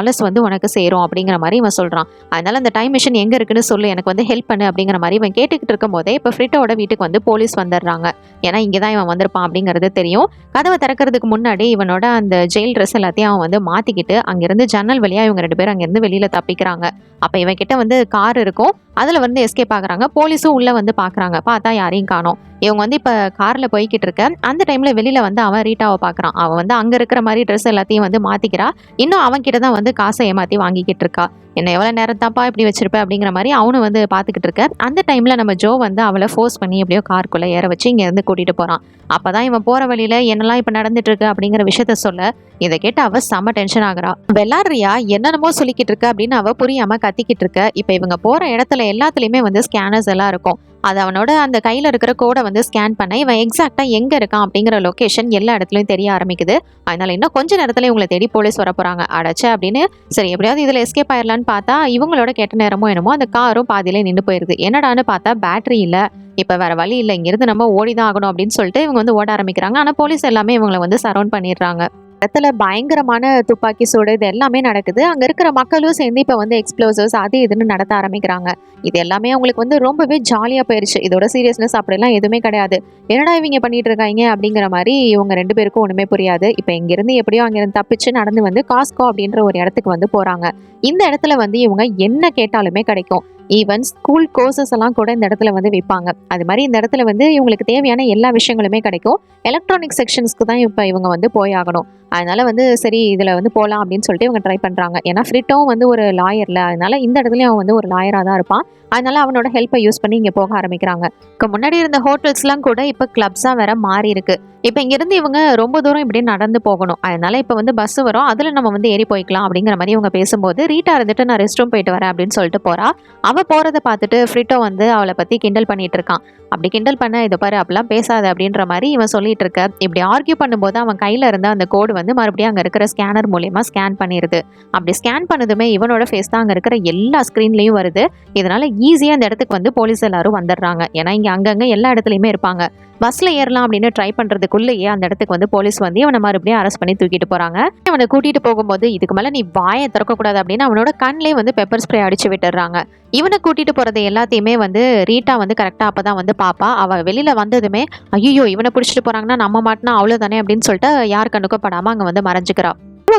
உனக்கு வந்து சேரும் அப்படிங்கிற மாதிரி இவன் சொல்றான். அதனால அந்த டைம் மிஷின் எங்க இருக்குன்னு சொல்லு, எனக்கு வந்து ஹெல்ப் பண்ணு அப்படிங்கிற மாதிரி இவன் கேட்டுக்கிட்டு இருக்கும் போதே இப்ப ஃப்ரிட்டோட வீட்டுக்கு வந்து போலீஸ் வந்துடுறாங்க. ஏன்னா இங்கதான் இவன் வந்திருப்பான் அப்படிங்கிறது தெரியும். கதவை திறக்கிறதுக்கு முன்னாடி இவனோட அந்த ஜெயில் ட்ரெஸ் எல்லாத்தையும் அவன் வந்து மாத்திக்கிட்டு அங்கிருந்து ஜன்னல் வழியா இவங்க 2 பேரும் அங்கிருந்து வெளியில தப்பிக்கிறாங்க. அப்ப இவன் கிட்ட வந்து கார் இருக்கும், அதுல வந்து எஸ்கேப் ஆகுறாங்க. போலீஸும் உள்ள வந்து பாக்குறாங்க. பார்த்தா யாரையும் காணோம். இவங்க வந்து இப்ப கார்ல போய்கிட்டு இருக்க அந்த டைம்ல வெளியில வந்து அவன் ரீட்டாவை பாக்குறான். அவன் வந்து அங்க இருக்கிற மாதிரி ட்ரெஸ் எல்லாத்தையும் வந்து மாத்திக்கிறா. இன்னும் அவன் கிட்ட தான் வந்து காசை ஏமாத்தி வாங்கிக்கிட்டு இருக்கா. என்ன எவ்வளவு நேரம் தாப்பா இப்படி வச்சிருப்ப அப்படிங்கிற மாதிரி அவனு வந்து பாத்துக்கிட்டு இருக்க. அந்த டைம்ல நம்ம ஜோ வந்து அவளை ஃபோர்ஸ் பண்ணி எப்படியோ காருக்குள்ள ஏற வச்சு இங்க இருந்து கூட்டிட்டு போறான். அப்பதான் இவன் போற வழியில என்னெல்லாம் இப்ப நடந்துட்டு இருக்கு அப்படிங்கிற விஷயத்த சொல்ல, இதை கேட்டு அவ செம்ம டென்ஷன் ஆகுறா. வெள்ளாடுறியா என்னென்னமோ சொல்லிக்கிட்டு இருக்க அப்படின்னு அவ புரியாம கத்திக்கிட்டு இருக்க. இப்ப இவங்க போற இடத்துல எல்லாத்துலயுமே வந்து ஸ்கேனர்ஸ் எல்லாம் இருக்கும். அது அவனோட அந்த கையில இருக்கிற கோடை வந்து ஸ்கேன் பண்ண இவன் எக்ஸாக்டா எங்க இருக்கான் அப்படிங்கிற லொகேஷன் எல்லா இடத்துலயும் தெரிய ஆரம்பிக்குது. அதனால இன்னும் கொஞ்ச நேரத்துல இவங்களை தேடி போலீஸ் வர போறாங்க. அடைச்சு அப்படின்னு சரி எப்படியாவது இதுல எஸ்கேப் ஆயிடலான்னு பார்த்தா இவங்களோட கெட்ட நேரமோ என்னமோ அந்த காரும் பாதியில நின்று போயிருது. என்னடான்னு பார்த்தா பேட்டரி இல்ல. இப்ப வேற வழி இல்லை, இங்கிருந்து நம்ம ஓடிதான் ஆகணும் அப்படின்னு சொல்லிட்டு இவங்க வந்து ஓட ஆரம்பிக்கிறாங்க. ஆனா போலீஸ் எல்லாமே இவங்களை வந்து சரௌண்ட் பண்ணிடுறாங்க. இடத்துல பயங்கரமான துப்பாக்கி சூடு இது எல்லாமே நடக்குது. அங்க இருக்கிற மக்களும் சேர்ந்து இப்ப வந்து எக்ஸ்ப்ளோசிவ்ஸ் அது இதுன்னு நடத்த ஆரம்பிக்கிறாங்க. இது எல்லாமே அவங்களுக்கு வந்து ரொம்பவே ஜாலியா போயிருச்சு. இதோட சீரியஸ்னஸ் அப்படிலாம் எதுவுமே கிடையாது. என்னடா இவங்க பண்ணிட்டு இருக்காங்க அப்படிங்கிற மாதிரி இவங்க 2 பேருக்கும் ஒண்ணுமே புரியாது. இப்ப இங்கிருந்து எப்படியோ அங்கிருந்து தப்பிச்சு நடந்து வந்து காஸ்கோ அப்படின்ற ஒரு இடத்துக்கு வந்து போறாங்க. இந்த இடத்துல வந்து இவங்க என்ன கேட்டாலுமே கிடைக்கும். ஈவன் ஸ்கூல் கோர்சஸ் எல்லாம் கூட இந்த இடத்துல வந்து விற்பாங்க. அது மாதிரி இந்த இடத்துல வந்து இவங்களுக்கு தேவையான எல்லா விஷயங்களுமே கிடைக்கும். எலக்ட்ரானிக் செக்ஷன்ஸ்க்கு தான் இப்ப இவங்க வந்து போய் ஆகணும். அதனால வந்து சரி இதுல வந்து போகலாம் அப்படின்னு சொல்லிட்டு இவங்க ட்ரை பண்றாங்க. ஏன்னா ஃப்ரிட்டோவும் வந்து ஒரு லாயர்ல, அதனால இந்த இடத்துலயும் அவன் வந்து ஒரு லாயரா தான் இருப்பான். அதனால அவனோட ஹெல்ப்பை யூஸ் பண்ணி இங்க போக ஆரம்பிக்கிறாங்க. முன்னாடி இருந்த ஹோட்டல்ஸ்லாம் கூட இப்ப கிளப்ஸா வேற மாறி இருக்கு. இப்ப இங்க இருந்து இவங்க ரொம்ப தூரம் இப்படி நடந்து போகணும். அதனால இப்ப வந்து பஸ் வரும், அதுல நம்ம வந்து ஏறி போய்க்கலாம் அப்படிங்கிற மாதிரி இவங்க பேசும்போது ரீட்டா இருந்துட்டு நான் ரெஸ்ட் ரூம் போயிட்டு வரேன் அப்படின்னு சொல்லிட்டு போறா. அவ போறதை பார்த்துட்டு ஃப்ரிட்டோ வந்து அவளை பத்தி கிண்டல் பண்ணிட்டு இருக்கான். அப்படி கிண்டல் பண்ண இதை பாரு அப்படிலாம் பேசாத அப்படின்ற மாதிரி இவன் சொல்லிட்டு இருக்க. இப்படி ஆர்கியூ பண்ணும்போது அவன் கையில இருந்த அந்த கோடு வந்து மறுபடியும் அங்க இருக்கிற ஸ்கேனர் மூலியமா ஸ்கேன் பண்ணிருது. அப்படி ஸ்கேன் பண்ணதுமே இவனோட ஃபேஸ் தான் அங்க இருக்கிற எல்லா ஸ்கிரீன்லயும் வருது. இதனால ஈஸியா அந்த இடத்துக்கு வந்து போலீஸ் எல்லாரும் வந்துடுறாங்க. ஏன்னா இங்க அங்கங்க எல்லா இடத்துலயுமே இருப்பாங்க. பஸ்ல ஏறலாம் அப்படின்னு ட்ரை பண்றதுக்குள்ளேயே அந்த இடத்துக்கு வந்து போலீஸ் வந்து இவனை மறுபடியும் அரெஸ்ட் பண்ணி தூக்கிட்டு போறாங்க. அவனை கூட்டிட்டு போகும்போது இதுக்கு மேல நீ வாயை திறக்க கூடாது அப்படின்னு அவனோட கண்ணிலே வந்து பெப்பர் ஸ்ப்ரே அடிச்சு விட்டுறாங்க. இவனை கூட்டிட்டு போறது எல்லாத்தையுமே வந்து ரீட்டா வந்து கரெக்டா அப்பதான் வந்து பாப்பா. அவ வெளியில வந்ததுமே ஐயோ இவனை பிடிச்சிட்டு போறாங்கன்னா நம்ம மாட்டினா அவ்வளவுதானே அப்படின்னு சொல்லிட்டு யார் கண்ணுக்கும் படாம அங்க வந்து மறைஞ்சுக்கிறா.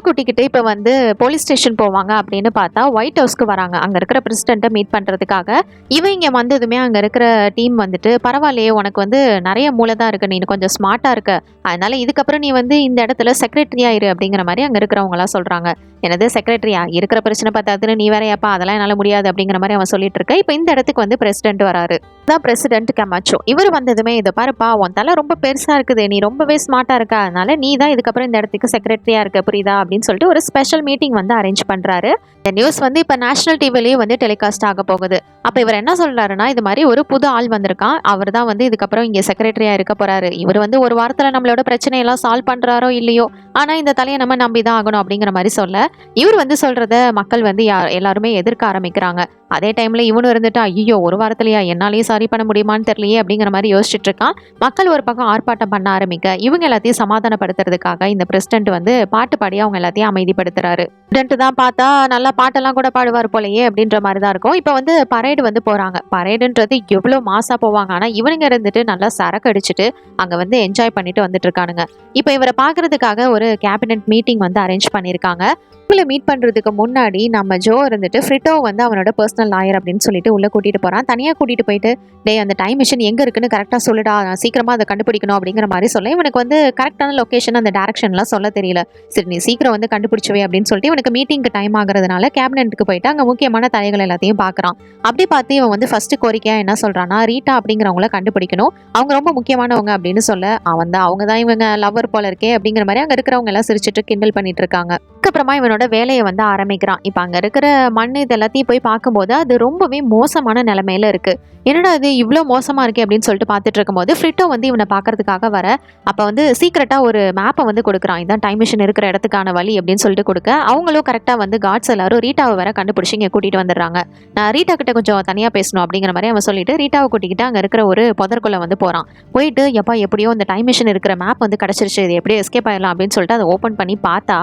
கூட்டிக்கிட்டு இப்ப வந்து போலீஸ் ஸ்டேஷன் போவாங்க அப்படின்னு பார்த்தா ஒயிட் ஹவுஸ்க்கு வராங்க. அங்க இருக்கிற பிரசிடென்ட்டை மீட் பண்றதுக்காக. இவன் இங்க வந்ததுமே அங்க இருக்கிற டீம் வந்துட்டு பரவாயில்லையே உனக்கு வந்து நிறைய மூளை தான் இருக்கு, நீ கொஞ்சம் ஸ்மார்ட்டா இருக்க, அதனால இதுக்கப்புறம் நீ வந்து இந்த இடத்துல செக்ரட்டரியா இரு அப்படிங்கிற மாதிரி அங்க இருக்கிறவங்க எல்லாம் சொல்றாங்க. எனது செக்ரட்டரியா இருக்கிற பிரச்சனை பார்த்தாதுன்னு நீ வேறையாப்பா அதெல்லாம் என்னால முடியாது அப்படிங்கிற மாதிரி அவன் சொல்லிட்டு இருக்க. இப்ப இந்த இடத்துக்கு வந்து பிரசிடென்ட் வராரு. தான் பிரசிடென்ட் கமாச்சோ. இவர் வந்ததுமே இதை பாருப்பா உன் தலை ரொம்ப பெருசா இருக்குது, நீ ரொம்பவே ஸ்மார்ட்டா இருக்க, அதனால நீ தான் இதுக்கப்புறம் இந்த இடத்துக்கு செக்ரட்டரியா இருக்க புரியுதா அப்படின்னு சொல்லிட்டு ஒரு ஸ்பெஷல் மீட்டிங் வந்து அரேஞ்ச் பண்றாரு. இந்த நியூஸ் வந்து இப்ப நேஷனல் டிவிலையும் வந்து டெலிகாஸ்ட் ஆக போகுது. அப்ப இவர் என்ன சொல்றாருன்னா இது மாதிரி ஒரு புது ஆள் வந்திருக்கான், அவர் தான் வந்து இதுக்கப்புறம் இங்க செக்ரட்டரியா இருக்க போறாரு. இவர் வந்து ஒரு வாரத்துல நம்மளோட பிரச்சனையெல்லாம் சால்வ் பண்றாரோ இல்லையோ, ஆனா இந்த தலையை நம்ம நம்பிதான் ஆகணும் அப்படிங்கிற மாதிரி சொல்ல இவர் வந்து சொல்றத மக்கள் வந்து எல்லாருமே எதிர்க்க ஆரம்பிக்கிறாங்க. அதே டைம்ல இவனும் இருந்துட்டு ஐயோ ஒரு வாரத்திலயா என்னாலேயே சரி பண்ண முடியுமான்னு தெரியலையே அப்படிங்கிற மாதிரி யோசிச்சுட்டு இருக்கான். மக்கள் ஒரு பக்கம் ஆர்ப்பாட்டம் பண்ண ஆரம்பிக்க இவங்க எல்லாத்தையும் சமாதானப்படுத்துறதுக்காக இந்த பிரசிடென்ட் வந்து பாட்டு பாடி அவங்க எல்லாத்தையும் அமைதிப்படுத்துறாரு. பிரசிடென்ட் தான் பார்த்தா நல்லா பாட்டெல்லாம் கூட பாடுவார் போலயே அப்படின்ற மாதிரி தான் இருக்கும். இப்போ வந்து பரேடு வந்து போறாங்க. பரேடுன்றது எவ்வளோ மாசா போவாங்க. ஆனா இவனுங்க இருந்துட்டு நல்லா சரக்கு அடிச்சுட்டு அங்க வந்து என்ஜாய் பண்ணிட்டு வந்துட்டு இருக்கானுங்க. இப்போ இவரை பார்க்கறதுக்காக ஒரு கேபினெட் மீட்டிங் வந்து அரேஞ்ச் பண்ணியிருக்காங்க. இவங்களை மீட் பண்றதுக்கு முன்னாடி நம்ம ஜோ இருந்துட்டு ஃப்ரிட்டோ வந்து அவனோட பர்சனல் லாயர் அப்படின்னு சொல்லிட்டு உள்ள கூட்டிட்டு போறான். தனியா கூட்டிட்டு போயிட்டு டேய் அந்த டைம் மிஷின் எங்க இருக்குன்னு கரெக்டா சொல்லுடா, நான் சீக்கிரமா அதை கண்டுபிடிக்கணும் அப்படிங்கிற மாதிரி சொல்ல இவனுக்கு வந்து கரெக்டான லொகேஷன் அந்த டைரக்ஷன்லாம் சொல்ல தெரியல. சரி நீ சீக்கிரம் வந்து கண்டுபிடிச்சுவே அப்படின்னு சொல்லிட்டு இவனுக்கு மீட்டிங்க்கு டைம் ஆகுறதுனால கேபினெட்டுக்கு போயிட்டு அங்க முக்கியமான தலைகள் எல்லாத்தையும் பாக்குறான். அப்படி பார்த்து இவன் வந்து ஃபர்ஸ்ட் கோரிக்கையா என்ன சொல்றான்னா ரீட்டா அப்படிங்கிறவங்கள கண்டுபிடிக்கணும், அவங்க ரொம்ப முக்கியமானவங்க அப்படின்னு சொல்ல அவன் தான் அவங்க தான் இவங்க லவ்வர் போல இருக்கே அப்படிங்கிற மாதிரி அங்க இருக்கிறவங்க எல்லாம் சிரிச்சுட்டு கிண்டல் பண்ணிட்டு இருக்காங்க. அதுக்கப்புறமா இவனோட வேலையை வந்து ஆரம்பிக்கிறான். இப்ப அங்க இருக்கிற மண் இது எல்லாத்தையும் போய் பார்க்கும்போது அது ரொம்பவே மோசமான நிலைமையில இருக்கு. என்னடா இது இவ்வளோ மோசமா இருக்கே அப்படின்னு சொல்லிட்டு பார்த்துட்டு இருக்கும்போது ஃப்ரிட்டோ வந்து இவனை பார்க்கறதுக்காக வர அப்ப வந்து சீக்கிரட்டா ஒரு மேப்பை வந்து கொடுக்குறான். இதான் டைம் மிஷின் இருக்கிற இடத்துக்கான வழி அப்படின்னு சொல்லிட்டு கொடுக்க அவங்களும் கரெக்டா வந்து காட்ஸ் எல்லாரும் ரீட்டாவை வர கண்டுபிடிச்சி இங்க கூட்டிட்டு வந்துடுறாங்க. நான் ரீட்டா கிட்ட கொஞ்சம் தனியா பேசணும் அப்படிங்கிற மாதிரி அவன் சொல்லிட்டு ரீட்டாவை கூட்டிக்கிட்டு அங்க இருக்கிற ஒரு புதற்குள்ள வந்து போறான். போயிட்டு எப்பா எப்படியோ இந்த டைம் மிஷின் இருக்கிற மேப் வந்து கிடைச்சிருச்சு, இது எப்படியோ எஸ்கேப் ஆயிடலாம் அப்படின்னு சொல்லிட்டு அதை ஓப்பன் பண்ணி பார்த்தா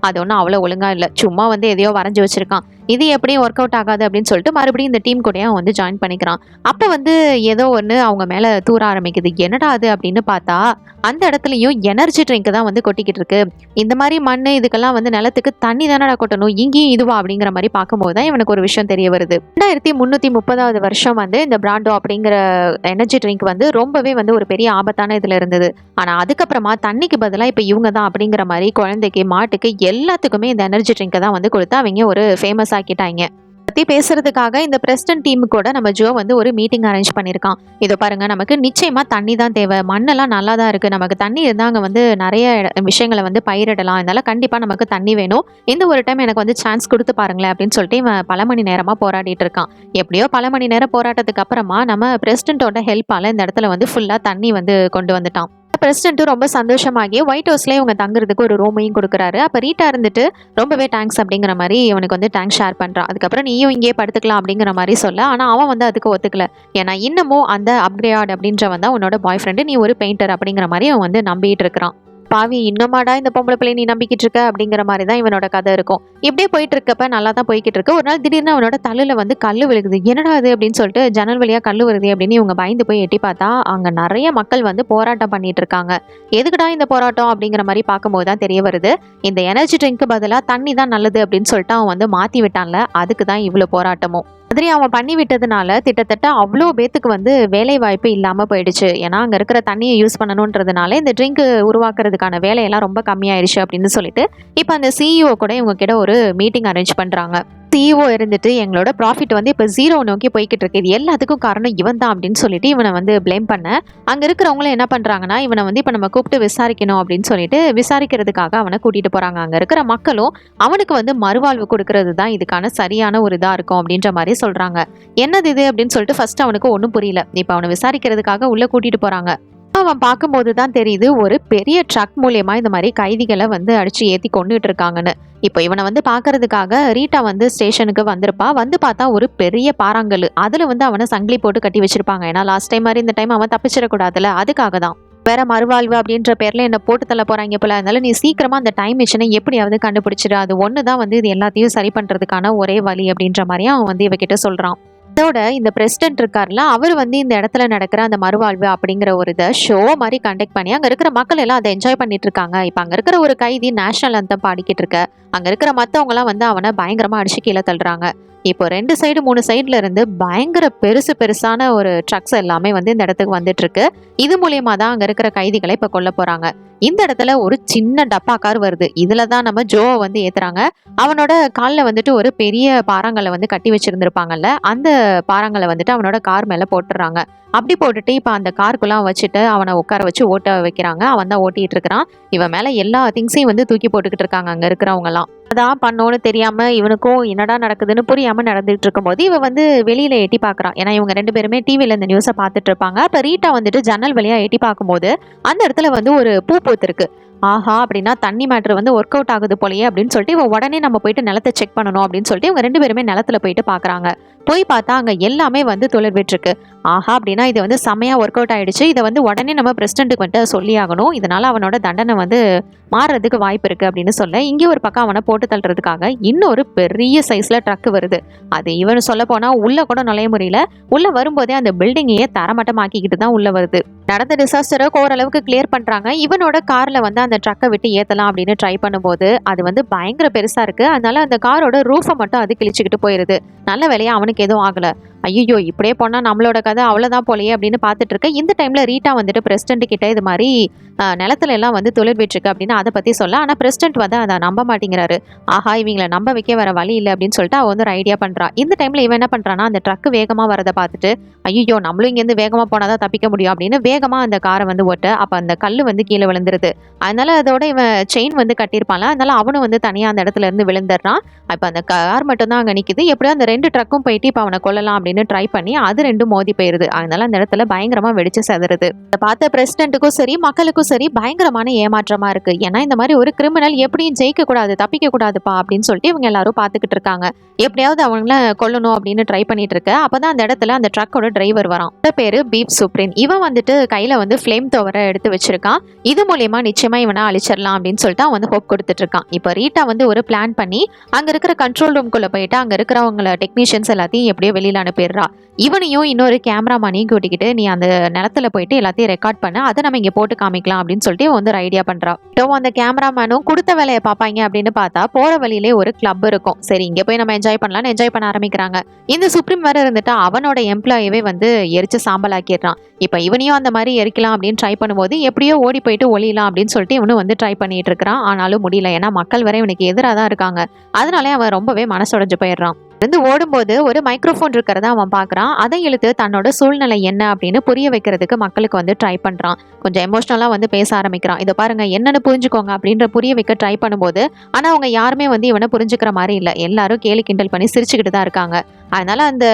அது ஒன்றும் அவ்வளோ ஒழுங்கா இல்லை, சும்மா வந்து எதையோ வரைஞ்சி வச்சிருக்கான். இது எப்படியும் ஒர்க் அவுட் ஆகாது அப்படின்னு சொல்லிட்டு மறுபடியும் இந்த டீம் கூடயே அவன் வந்து ஜாயின் பண்ணிக்கிறான். அப்போ வந்து ஏதோ ஒன்று அவங்க மேலே தூர ஆரம்பிக்குது. என்னடா அது அப்படின்னு பார்த்தா அந்த இடத்துலையும் எனர்ஜி ட்ரிங்க் தான் வந்து கொட்டிக்கிட்டு இருக்கு. இந்த மாதிரி மண் இதுக்கெல்லாம் வந்து நிலத்துக்கு தண்ணி தானடா கொட்டணும், இங்கேயும் இதுவா அப்படிங்கிற மாதிரி பார்க்கும்போது தான் இவனுக்கு ஒரு விஷயம் தெரிய வருது. 2330 வருஷம் வந்து இந்த பிராண்டோ அப்படிங்கிற எனர்ஜி ட்ரிங்க் வந்து ரொம்பவே வந்து ஒரு பெரிய ஆபத்தான இதில் இருந்தது. ஆனால் அதுக்கப்புறமா தண்ணிக்கு பதிலாக இப்போ இவங்க தான் அப்படிங்கிற மாதிரி குழந்தைக்கு மாட்டுக்கு எல்லாத்துக்குமே இந்த எனர்ஜி ட்ரிங்கை தான் வந்து கொடுத்து அவங்க ஒரு ஃபேமஸ் ஆக்கிட்டாங்க. பத்தி பேசுறதுக்காக இந்த பிரசிடென்ட் டீம் கூட நம்ம ஜோ வந்து ஒரு மீட்டிங் அரேஞ்ச் பண்ணியிருக்கான். இதோ பாருங்க நமக்கு நிச்சயமா தண்ணி தான் தேவை, மண்ணெல்லாம் நல்லா தான் இருக்கு, நமக்கு தண்ணி இருந்தால் அங்கே வந்து நிறைய விஷயங்களை வந்து பயிரிடலாம், இதனால கண்டிப்பா நமக்கு தண்ணி வேணும், இந்த ஒரு டைம் எனக்கு வந்து சான்ஸ் கொடுத்து பாருங்களேன் அப்படின்னு சொல்லிட்டு இவன் பல மணி நேரமா போராடிட்டு இருக்கான். எப்படியோ பல மணி நேரம் போராட்டத்துக்கு அப்புறமா நம்ம பிரசிடென்ட்டோட ஹெல்ப்பால இந்த இடத்துல வந்து ஃபுல்லா தண்ணி வந்து கொண்டு வந்துட்டான். பிரசிடென்ட்டும் ரொம்ப சந்தோஷமாகி ஒயிட் ஹவுஸ்லேயே இவங்க தங்குறதுக்கு ஒரு ரூமையும் கொடுக்குறாரு. அப்போ ரீட்டா இருந்துட்டு ரொம்பவே தேங்க்ஸ் அப்படிங்கிற மாதிரி இவனுக்கு வந்து தேங்க்ஸ் ஷேர் பண்ணுறான். அதுக்கப்புறம் நீயும் இங்கேயே படுத்துக்கலாம் அப்படிங்கிற மாதிரி சொல்ல, ஆனால் அவன் வந்து அதுக்கு ஒத்துக்கல. ஏன்னா இன்னமும் அந்த அப்கிரேட் அப்படின்றவன் தான் உன்னோட பாய் ஃப்ரெண்டு, நீ ஒரு பெயிண்டர் அப்படிங்கிற மாதிரி அவன் வந்து நம்பிட்டு இருக்கிறான். பாவி இன்னுமாடா இந்த பொம்பளை பிள்ளை நீ நம்பிக்கிட்டு இருக்க அப்படிங்கிற மாதிரி தான் இவனோட கதை இருக்கும். இப்படியே போயிட்டு இருக்கப்ப நல்லா தான் போய்கிட்டு இருக்கு. ஒரு நாள் திடீர்னு அவனோட தலையில வந்து கல் விழுகுது. என்னடா அது அப்படின்னு சொல்லிட்டு ஜன்னல் வழியா கல் வருது அப்படின்னு இவங்க பயந்து போய் எட்டி பார்த்தா அங்க நிறைய மக்கள் வந்து போராட்டம் பண்ணிட்டு இருக்காங்க. எதுக்குடா இந்த போராட்டம் அப்படிங்கிற மாதிரி பார்க்கும்போது தான் தெரிய வருது, இந்த எனர்ஜி ட்ரிங்க்கு பதிலாக தண்ணி தான் நல்லது அப்படின்னு சொல்லிட்டு அவன் வந்து மாத்தி விட்டான்ல, அதுக்கு தான் இவ்வளோ போராட்டமும். மாதிரி அவன் பண்ணி விட்டதுனால கிட்டத்தட்ட அவ்வளோ பேத்துக்கு வந்து வேலை வாய்ப்பு இல்லாமல் போயிடுச்சு. ஏன்னா அங்கே இருக்கிற தண்ணியை யூஸ் பண்ணணுன்றதுனால இந்த ட்ரிங்க் உருவாக்குறதுக்கான வேலையெல்லாம் ரொம்ப கம்மியாயிடுச்சு அப்படின்னு சொல்லிட்டு இப்போ அந்த சிஇஓ கூட இவங்க கிட்ட ஒரு மீட்டிங் அரேஞ்ச் பண்ணுறாங்க. சிஇஓ இருந்துட்டு எங்களோட ப்ராஃபிட் வந்து இப்போ 0 நோக்கி போய்கிட்டு இருக்கு, இது எல்லாத்துக்கும் காரணம் இவன் தான் அப்படின்னு சொல்லிட்டு இவனை வந்து பிளேம் பண்ண அங்கே இருக்கிறவங்களும் என்ன பண்ணுறாங்கன்னா இவனை வந்து இப்போ நம்ம கூப்பிட்டு விசாரிக்கணும் அப்படின்னு சொல்லிட்டு விசாரிக்கிறதுக்காக அவனை கூட்டிகிட்டு போகிறாங்க. அங்கே இருக்கிற மக்களும் அவனுக்கு வந்து மறுவாழ்வு கொடுக்கறது தான் இதுக்கான சரியான ஒரு இதாக இருக்கும் அப்படின்ற மாதிரி சொல்கிறாங்க. என்னது இது அப்படின்னு சொல்லிட்டு ஃபர்ஸ்ட் அவனுக்கு ஒன்றும் புரியல. இப்போ அவனை விசாரிக்கிறதுக்காக உள்ளே கூட்டிகிட்டு போகிறாங்க. அவன் பார்க்கும்போது தான் தெரியுது ஒரு பெரிய ட்ரக் மூலியமா இந்த மாதிரி கைதிகளை வந்து அடிச்சு ஏற்றி கொண்டுட்டு இருக்காங்கன்னு. இப்போ இவனை வந்து பார்க்கறதுக்காக ரீட்டா வந்து ஸ்டேஷனுக்கு வந்திருப்பா. வந்து பார்த்தா ஒரு பெரிய பாறாங்கல், அதில் வந்து அவனை சங்கிலி போட்டு கட்டி வச்சிருப்பாங்க. ஏன்னா லாஸ்ட் டைம் மாதிரி இந்த டைம் அவன் தப்பிச்சிடக்கூடாதுல, அதுக்காக தான். வேற மறுவாழ்வு அப்படின்ற பேர்ல என்ன போட்டு தள்ள போறாங்க போல, அதனால நீ சீக்கிரமா அந்த டைம் மிஷினை எப்படியாவது கண்டுபிடிச்சிடு, அது ஒன்று தான் வந்து இது எல்லாத்தையும் சரி பண்றதுக்கான ஒரே வழி அப்படின்ற மாதிரியும் அவன் வந்து இவகிட்ட சொல்றான். அதோட இந்த பிரசிடென்ட் இருக்கார்ல, அவர் வந்து இந்த இடத்துல நடக்கிற அந்த மறுவாழ்வு அப்படிங்கிற ஒரு இதை ஷோ மாதிரி கண்டக்ட் பண்ணி அங்க இருக்கிற மக்கள் எல்லாம் அதை என்ஜாய் பண்ணிட்டு இருக்காங்க. இப்ப அங்க இருக்கிற ஒரு கைதி நேஷனல் அந்தம் பாடிக்கிட்டு இருக்க, அங்க இருக்கிற மத்தவங்க எல்லாம் வந்து அவனை பயங்கரமா அடிச்சு கீழே தள்ளுறாங்க. இப்போ 2 சைடு 3 சைடுல இருந்து பயங்கர பெருசான ஒரு ட்ரக்ஸ் எல்லாமே வந்து இந்த இடத்துக்கு வந்துட்டு இருக்கு. இது மூலியமா தான் அங்க இருக்கிற கைதிகளை இப்ப கொல்ல போறாங்க. இந்த இடத்துல ஒரு சின்ன டப்பா கார் வருது. இதுலதான் நம்ம ஜோவை வந்து ஏத்துறாங்க. அவனோட காலில் வந்துட்டு ஒரு பெரிய பாறாங்கலை வந்து கட்டி வச்சிருந்திருப்பாங்கல்ல, அந்த பாறாங்கலை வந்துட்டு அவனோட கார் மேல போட்டுறாங்க. அப்படி போட்டுட்டு இப்ப அந்த காருக்குலாம் வச்சுட்டு அவனை உட்கார வச்சு ஓட்ட வைக்கிறாங்க. அவன் தான் ஓட்டிட்டு இருக்கிறான். இவன் மேல எல்லா திங்ஸையும் வந்து தூக்கி போட்டுக்கிட்டு இருக்காங்க அங்க இருக்கிறவங்க எல்லாம். அதான் பண்ணோன்னு தெரியாம இவனுக்கும் என்னடா நடக்குதுன்னு புரியாம நடந்துட்டு இருக்கும்போது இவன் வந்து வெளியில எட்டி பாக்குறான். ஏன்னா இவங்க 2 பேருமே டிவில இந்த நியூஸை பார்த்துட்டு இருப்பாங்க. அப்ப ரீட்டா வந்துட்டு ஜன்னல் வழியா எட்டி பார்க்கும்போது அந்த இடத்துல வந்து ஒரு பூ பூத்திருக்கு. ஆஹா! அப்படின்னா தண்ணி மேட்டர் வந்து ஒர்க் அவுட் ஆகுது போலயே அப்படின்னு சொல்லிட்டு இவ உடனே நம்ம போயிட்டு நிலத்த செக் பண்ணணும் அப்படின்னு சொல்லிட்டு இவங்க 2 பேருமே நிலத்துல போயிட்டு பார்க்குறாங்க. போய் பார்த்தா அங்க எல்லாமே வந்து துளிர்விட்டுருக்கு. ஆஹா! அப்படின்னா இது வந்து செம்மையா ஒர்க் அவுட் ஆயிடுச்சு. இத வந்து உடனே நம்ம பிரசிடென்ட்க்கு வந்துட்டு சொல்லியாகணும். இதனால அவனோட தண்டனை வந்து மாறுறதுக்கு வாய்ப்பு இருக்கு அப்படின்னு சொல்ல, இங்க ஒரு பக்கம் அவன போட்டு தள்ளுறதுக்காக இன்னொரு பெரிய சைஸ்ல ட்ரக் வருது. அது இவனு சொல்லப்போனா உள்ள கூட நுழைய முடியல. உள்ள வரும்போதே அந்த பில்டிங்கையே தரமட்டமாக்கிக்கிட்டு தான் உள்ள வருது. நடந்த டிசாஸ்டரை ஓரளவுக்கு கிளியர் பண்றாங்க. இவனோட கார்ல வந்து அந்த ட்ரக்கை விட்டு ஏத்தலாம் அப்படின்னு ட்ரை பண்ணும்போது அது வந்து பயங்கர பெருசா இருக்கு. அதனால அந்த காரோட ரூஃபை மட்டும் அது கிழிச்சுக்கிட்டு போயிருது. நல்ல வேலையா அவனுக்கு எதுவும் ஆகல. ஐயோ இப்படியே போனா நம்மளோட கதை அவ்வளவுதான் போலயே அப்படின்னு பார்த்துட்டு இருக்க இந்த டைம்ல ரீட்டா வந்துட்டு பிரசிடென்ட் கிட்ட இது மாதிரி நிலத்துல எல்லாம் வந்து துளிர்விட்டு இருக்கு அப்படின்னு அதை பத்தி சொல்ல, ஆனா பிரசிடென்ட் வந்து அதை நம்ப மாட்டேங்கிறாரு. ஆஹா இவங்களை நம்ப வைக்க வேற வழி இல்லை அப்படின்னு சொல்லிட்டு அவ வந்து ஒரு ஐடியா பண்றா. இந்த டைம்ல இவன் என்ன பண்றான்னா அந்த ட்ரக் வேகமா வரதை பார்த்துட்டு ஐயோ நம்மளும் இங்க இருந்து வேகமா போனாதான் தப்பிக்க முடியும் அப்படின்னு வேகமா அந்த காரை வந்து ஓட்ட அப்ப அந்த கல்லு வந்து கீழே விழுந்துருது. அதனால அதோட இவன் செயின் வந்து கட்டியிருப்பான்ல, அதனால அவனும் வந்து தனியா அந்த இடத்துல இருந்து விழுந்துடுறான். அப்ப அந்த கார் மட்டும் தான் அங்க நிக்குது. எப்படியோ அந்த 2 ட்ரக்கும் போயிட்டு இப்ப அவனை கொல்லலாம் அப்படின்னு ட்ரை பண்ணி அது 2 மோதி போயிருது. அதனால அந்த இடத்துல பயங்கரமா வெடிச்சு செதறுது. இதை பார்த்த பிரசிடென்ட்டுக்கும் சரி மக்களுக்கும் சரி பயங்கரமான ஏமாற்றமா இருக்கு. ஏன்னா இந்த மாதிரி ஒரு கிரிமினல் எப்படியும் ஜெயிக்க கூடாது தப்பிக்க கூடாதுப்பா அப்படின்னு சொல்லிட்டு இவங்க எல்லாரும் பாத்துக்கிட்டு இருக்காங்க. எப்படியாவது அவங்கள கொல்லணும் அப்படின்னு ட்ரை பண்ணிட்டு இருக்க அப்பதான் அந்த இடத்துல அந்த ட்ரக்கோட டிரைவர் வரான். பேரு பீப் சுப்ரீன். இவன் வந்துட்டு கையில வந்து ஃபிளேம் தோவரை எடுத்து வச்சிருக்கான். இது மூலியமா நிச்சயமா இவனை அழிச்சிடலாம் அப்படின்னு சொல்லிட்டு அவன் வந்து ஹோப் கொடுத்துட்டு இருக்கான். இப்போ ரீட்டா வந்து ஒரு பிளான் பண்ணி அங்க இருக்கிற கண்ட்ரோல் ரூம்குள்ள போயிட்டு அங்க இருக்கிறவங்கள டெக்னீஷியன்ஸ் எல்லாத்தையும் எப்படியோ வெளியில அனுப்பிடுறா. இவனையும் இன்னொரு கேமராமேனையும் கூட்டிக்கிட்டு நீ அந்த நிலத்துல போயிட்டு எல்லாத்தையும் ரெக்கார்ட் பண்ண அதை நம்ம இங்க போட்டு காமிக்கலாம் அப்படின்னு சொல்லிட்டு வந்து ஒரு ஐடியா பண்றா. அந்த கேமராமேனும் கொடுத்த வேலையை பார்ப்பாங்க அப்படின்னு பார்த்தா போற வழியிலே ஒரு கிளப் இருக்கும். சரி இங்க போய் நம்ம என்ஜாய் பண்ணலாம்னு என்ஜாய் பண்ண ஆரம்பிக்கிறாங்க. இந்த சுப்ரீம் வேற இருந்துட்டு அவனோட எம்ப்ளாயவே வந்து எரிச்சு சாம்பலாக்கிடுறான். இப்ப இவனையும் அந்த மாதிரி எரிக்கலாம் அப்படின்னு ட்ரை பண்ணும்போது எப்படியோ ஓடி போயிட்டு ஒளியலாம் அப்படின்னு சொல்லிட்டு இவனும் வந்து ட்ரை பண்ணிட்டு இருக்கிறான். ஆனாலும் முடியல. ஏன்னா மக்கள் வரை இவனுக்கு எதிராக தான் இருக்காங்க. அதனாலே அவன் ரொம்பவே மனசுடைஞ்சு போயிடுறான். இருந்து ஓடும்போது ஒரு மைக்ரோஃபோன் இருக்கிறத அவன் பாக்குறான். அதை இழுத்து தன்னோட சூழ்நிலை என்ன அப்படின்னு புரிய வைக்கிறதுக்கு மக்களுக்கு வந்து ட்ரை பண்றான். கொஞ்சம் எமோஷனலா வந்து பேச ஆரம்பிக்கிறான். இதை பாருங்க என்னன்னு புரிஞ்சுக்கோங்க அப்படின்ற புரிய வைக்க ட்ரை பண்ணும்போது ஆனா அவங்க யாருமே வந்து இவனை புரிஞ்சுக்கிற மாதிரி இல்லை. எல்லாரும் கேலி கிண்டல் பண்ணி சிரிச்சுக்கிட்டு தான் இருக்காங்க. அதனால அந்த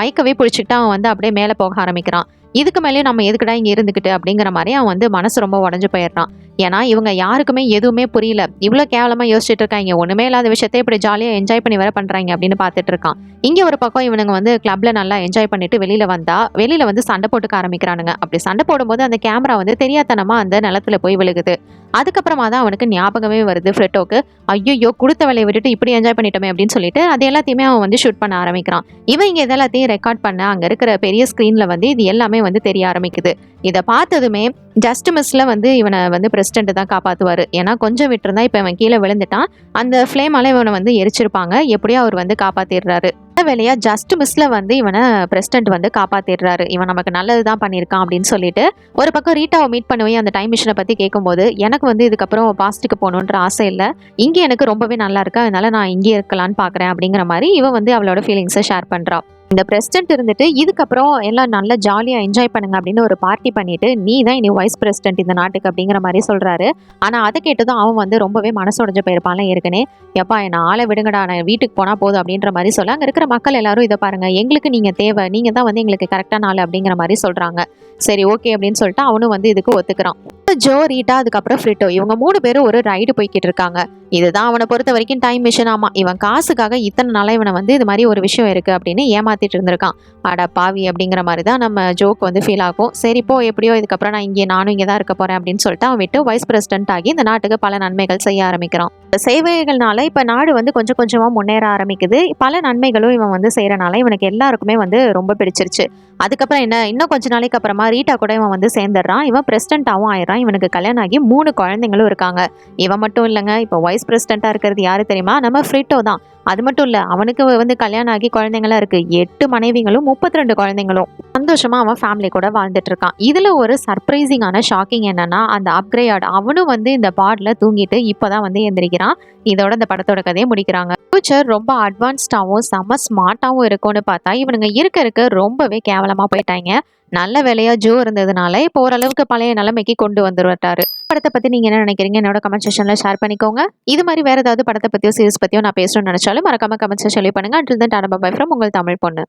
மைக்கவே பிடிச்சிக்கிட்டு அவன் வந்து அப்படியே மேலே போக ஆரம்பிக்கிறான். இதுக்கு மேலேயும் நம்ம எதுக்குடா இங்க இருந்துக்கிட்டு அப்படிங்கிற மாதிரி அவன் வந்து மனசு ரொம்ப உடஞ்சு போயிடுறான். ஏன்னா இவங்க யாருக்குமே எதுவுமே புரியல. இவ்வளவு கேவலமா யோசிச்சுட்டு இருக்காங்க. ஒண்ணுமே இல்லாத விஷயத்த இப்படி ஜாலியா என்ஜாய் பண்ணி வர பண்றாங்க அப்படின்னு பாத்துட்டு இருக்கான். இங்க ஒரு பக்கம் இவனுங்க வந்து கிளப்ல நல்லா என்ஜாய் பண்ணிட்டு வெளியில வந்து சண்டை போட்டுக்க ஆரம்பிக்கிறானுங்க. அப்படி சண்டை போடும்போது அந்த கேமரா வந்து தெரியாதனமா அந்த நிலத்துல போய் விழுகுது. அதுக்கப்புறமா தான் அவனுக்கு ஞாபகமே வருது ஃப்ரெட்டோக்கு. ஐயோ கொடுத்த வேலையை விட்டுட்டு இப்படி என்ஜாய் பண்ணிட்டோமே அப்படின்னு சொல்லிட்டு அது எல்லாத்தையுமே அவன் வந்து ஷூட் பண்ண ஆரம்பிக்கிறான். இவன் இங்க எல்லாத்தையும் ரெக்கார்ட் பண்ண அங்க இருக்கிற பெரிய ஸ்கிரீன்ல வந்து இது எல்லாமே வந்து தெரிய ஆரம்பிக்குது. இதை பார்த்ததுமே ஜஸ்ட் மிஸ்ல வந்து இவனை வந்து பிரசிடென்ட் தான் காப்பாத்துவாரு. ஏன்னா கொஞ்சம் விட்டுருந்தா இப்ப இவன் கீழே விழுந்துட்டான். அந்த ஃபிளேமால இவனை வந்து எரிச்சிருப்பாங்க. எப்படியோ அவர் வந்து காப்பாத்திடுறாரு. வேலையா ஜஸ்ட் மிஸ்ல வந்து இவனை பிரசிடென்ட் வந்து காப்பாத்திடுறாரு. இவன் நமக்கு நல்லதுதான் பண்ணியிருக்கான் அப்படின்னு சொல்லிட்டு ஒரு பக்கம் ரீட்டாவை மீட் பண்ணுவே அந்த டைம் மிஷினை பத்தி கேட்கும்போது எனக்கு வந்து இதுக்கப்புறம் பாஸ்ட்டுக்கு போகணுன்ற ஆசை இல்லை, இங்கே எனக்கு ரொம்பவே நல்லா இருக்கு, அதனால நான் இங்கே இருக்கலான்னு பாக்குறேன் அப்படிங்கிற மாதிரி இவன் வந்து அவளோட ஃபீலிங்ஸை ஷேர் பண்றான். இந்த பிரசிடென்ட் இருந்துட்டு இதுக்கப்புறம் எல்லாம் நல்லா ஜாலியா என்ஜாய் பண்ணுங்க அப்படின்னு ஒரு பார்ட்டி பண்ணிட்டு நீ தான் இனி வைஸ் பிரசிடென்ட் இந்த நாட்டுக்கு அப்படிங்கிற மாதிரி சொல்றாரு. ஆனா அதை கேட்டதும் அவன் வந்து ரொம்பவே மனசுடைஞ்சு போயிருப்பான்ல ஏற்கனவே. எப்பா என்ன ஆளை விடுங்கடா நான் வீட்டுக்கு போனா போதும் அப்படின்ற மாதிரி சொல்ல அங்க இருக்கிற மக்கள் எல்லாரும் இதை பாருங்க எங்களுக்கு நீங்க தேவை, நீங்க தான் வந்து எங்களுக்கு கரெக்டான ஆளு அப்படிங்கிற மாதிரி சொல்றாங்க. சரி ஓகே அப்படின்னு சொல்லிட்டு அவனும் வந்து இதுக்கு ஒத்துக்கிறான். ஜோ ரீட்டா அதுக்கப்புறம் ஃப்ரிட்டோ இவங்க 3 பேரும் ஒரு ரைடு போய்கிட்டு இருக்காங்க. இதுதான் அவனை பொறுத்த வரைக்கும் டைம் மிஷின். ஆமா இவன் காசுக்காக இத்தனை நாளா இவனை வந்து இது மாதிரி ஒரு விஷயம் இருக்கு அப்படின்னு ஏமாத்திட்டு இருந்திருக்கான். அட பாவி அப்படிங்கிற மாதிரி தான் நம்ம ஜோக்கு வந்து ஃபீல் ஆகும். சரி இப்போ எப்படியோ இதுக்கப்புறம் நானும் இங்கே தான் இருக்க போறேன் அப்படின்னு சொல்லிட்டு அவன் விட்டு வைஸ் பிரசிடென்ட் ஆகி இந்த நாட்டுக்கு பல நன்மைகள் செய்ய ஆரம்பிக்கிறான். சேவைகள்னால இப்ப நாடு வந்து கொஞ்சம் கொஞ்சமா முன்னேற ஆரம்பிக்குது. பல நன்மைகளும் இவன் வந்து செய்யறனால இவனுக்கு எல்லாருக்குமே வந்து ரொம்ப பிடிச்சிருச்சு. அதுக்கப்புறம் என்ன இன்னும் கொஞ்ச நாளைக்கு அப்புறமா ரீட்டா கூட இவன் வந்து சேர்ந்துடுறான். இவன் பிரசிடென்டாவும் ஆயிடுறான். இவனுக்கு கல்யாணம் ஆகி 3 குழந்தைங்களும் இருக்காங்க. இவன் மட்டும் இல்லைங்க, இப்போ வைஸ் பிரசிடென்டா இருக்கிறது யாரு தெரியுமா? நம்ம ஃப்ரிட்டோ தான். அது மட்டும் இல்ல அவனுக்கு வந்து கல்யாணம் ஆகி குழந்தைங்களா இருக்கு. 8 மனைவிகளும் 32 குழந்தைங்களும். சந்தோஷமா அவன் ஃபேமிலி கூட வாழ்ந்துட்டு இருக்கான். இதுல ஒரு சர்ப்ரைசிங்கான ஷாக்கிங் என்னன்னா அந்த அப்கிரேட் அவனும் வந்து இந்த பாட்ல தூங்கிட்டு இப்பதான் வந்து எந்திரிக்கிறான். இதோட இந்த படத்தோட கதையை முடிக்கிறாங்க. ஃபியூச்சர் ரொம்ப அட்வான்ஸ்டாவும் செம ஸ்மார்ட்டாவும் இருக்கும்னு பார்த்தா இவனுங்க இருக்க ரொம்பவே கேவலமா போயிட்டாங்க. நல்ல வேலையா ஜோ இருந்ததுனால இப்போ ஓரளவுக்கு பழைய நிலைமைக்கு கொண்டு வந்துருவாரு. படத்தை பத்தி நீங்க என்ன நினைக்கிறீங்க என்னோட கமெண்ட் செக்ஷன்ல ஷேர் பண்ணிக்கோங்க. இது மாதிரி வேற ஏதாவது படத்தை பத்தியோ சீரிஸ் பத்தியோ நான் பேசணும்னு நினைச்சாலும் மறக்காம கமெண்ட் செக்ஷன்ல பண்ணுங்க. until then tata bye from உங்கள் தமிழ் பொண்ணு.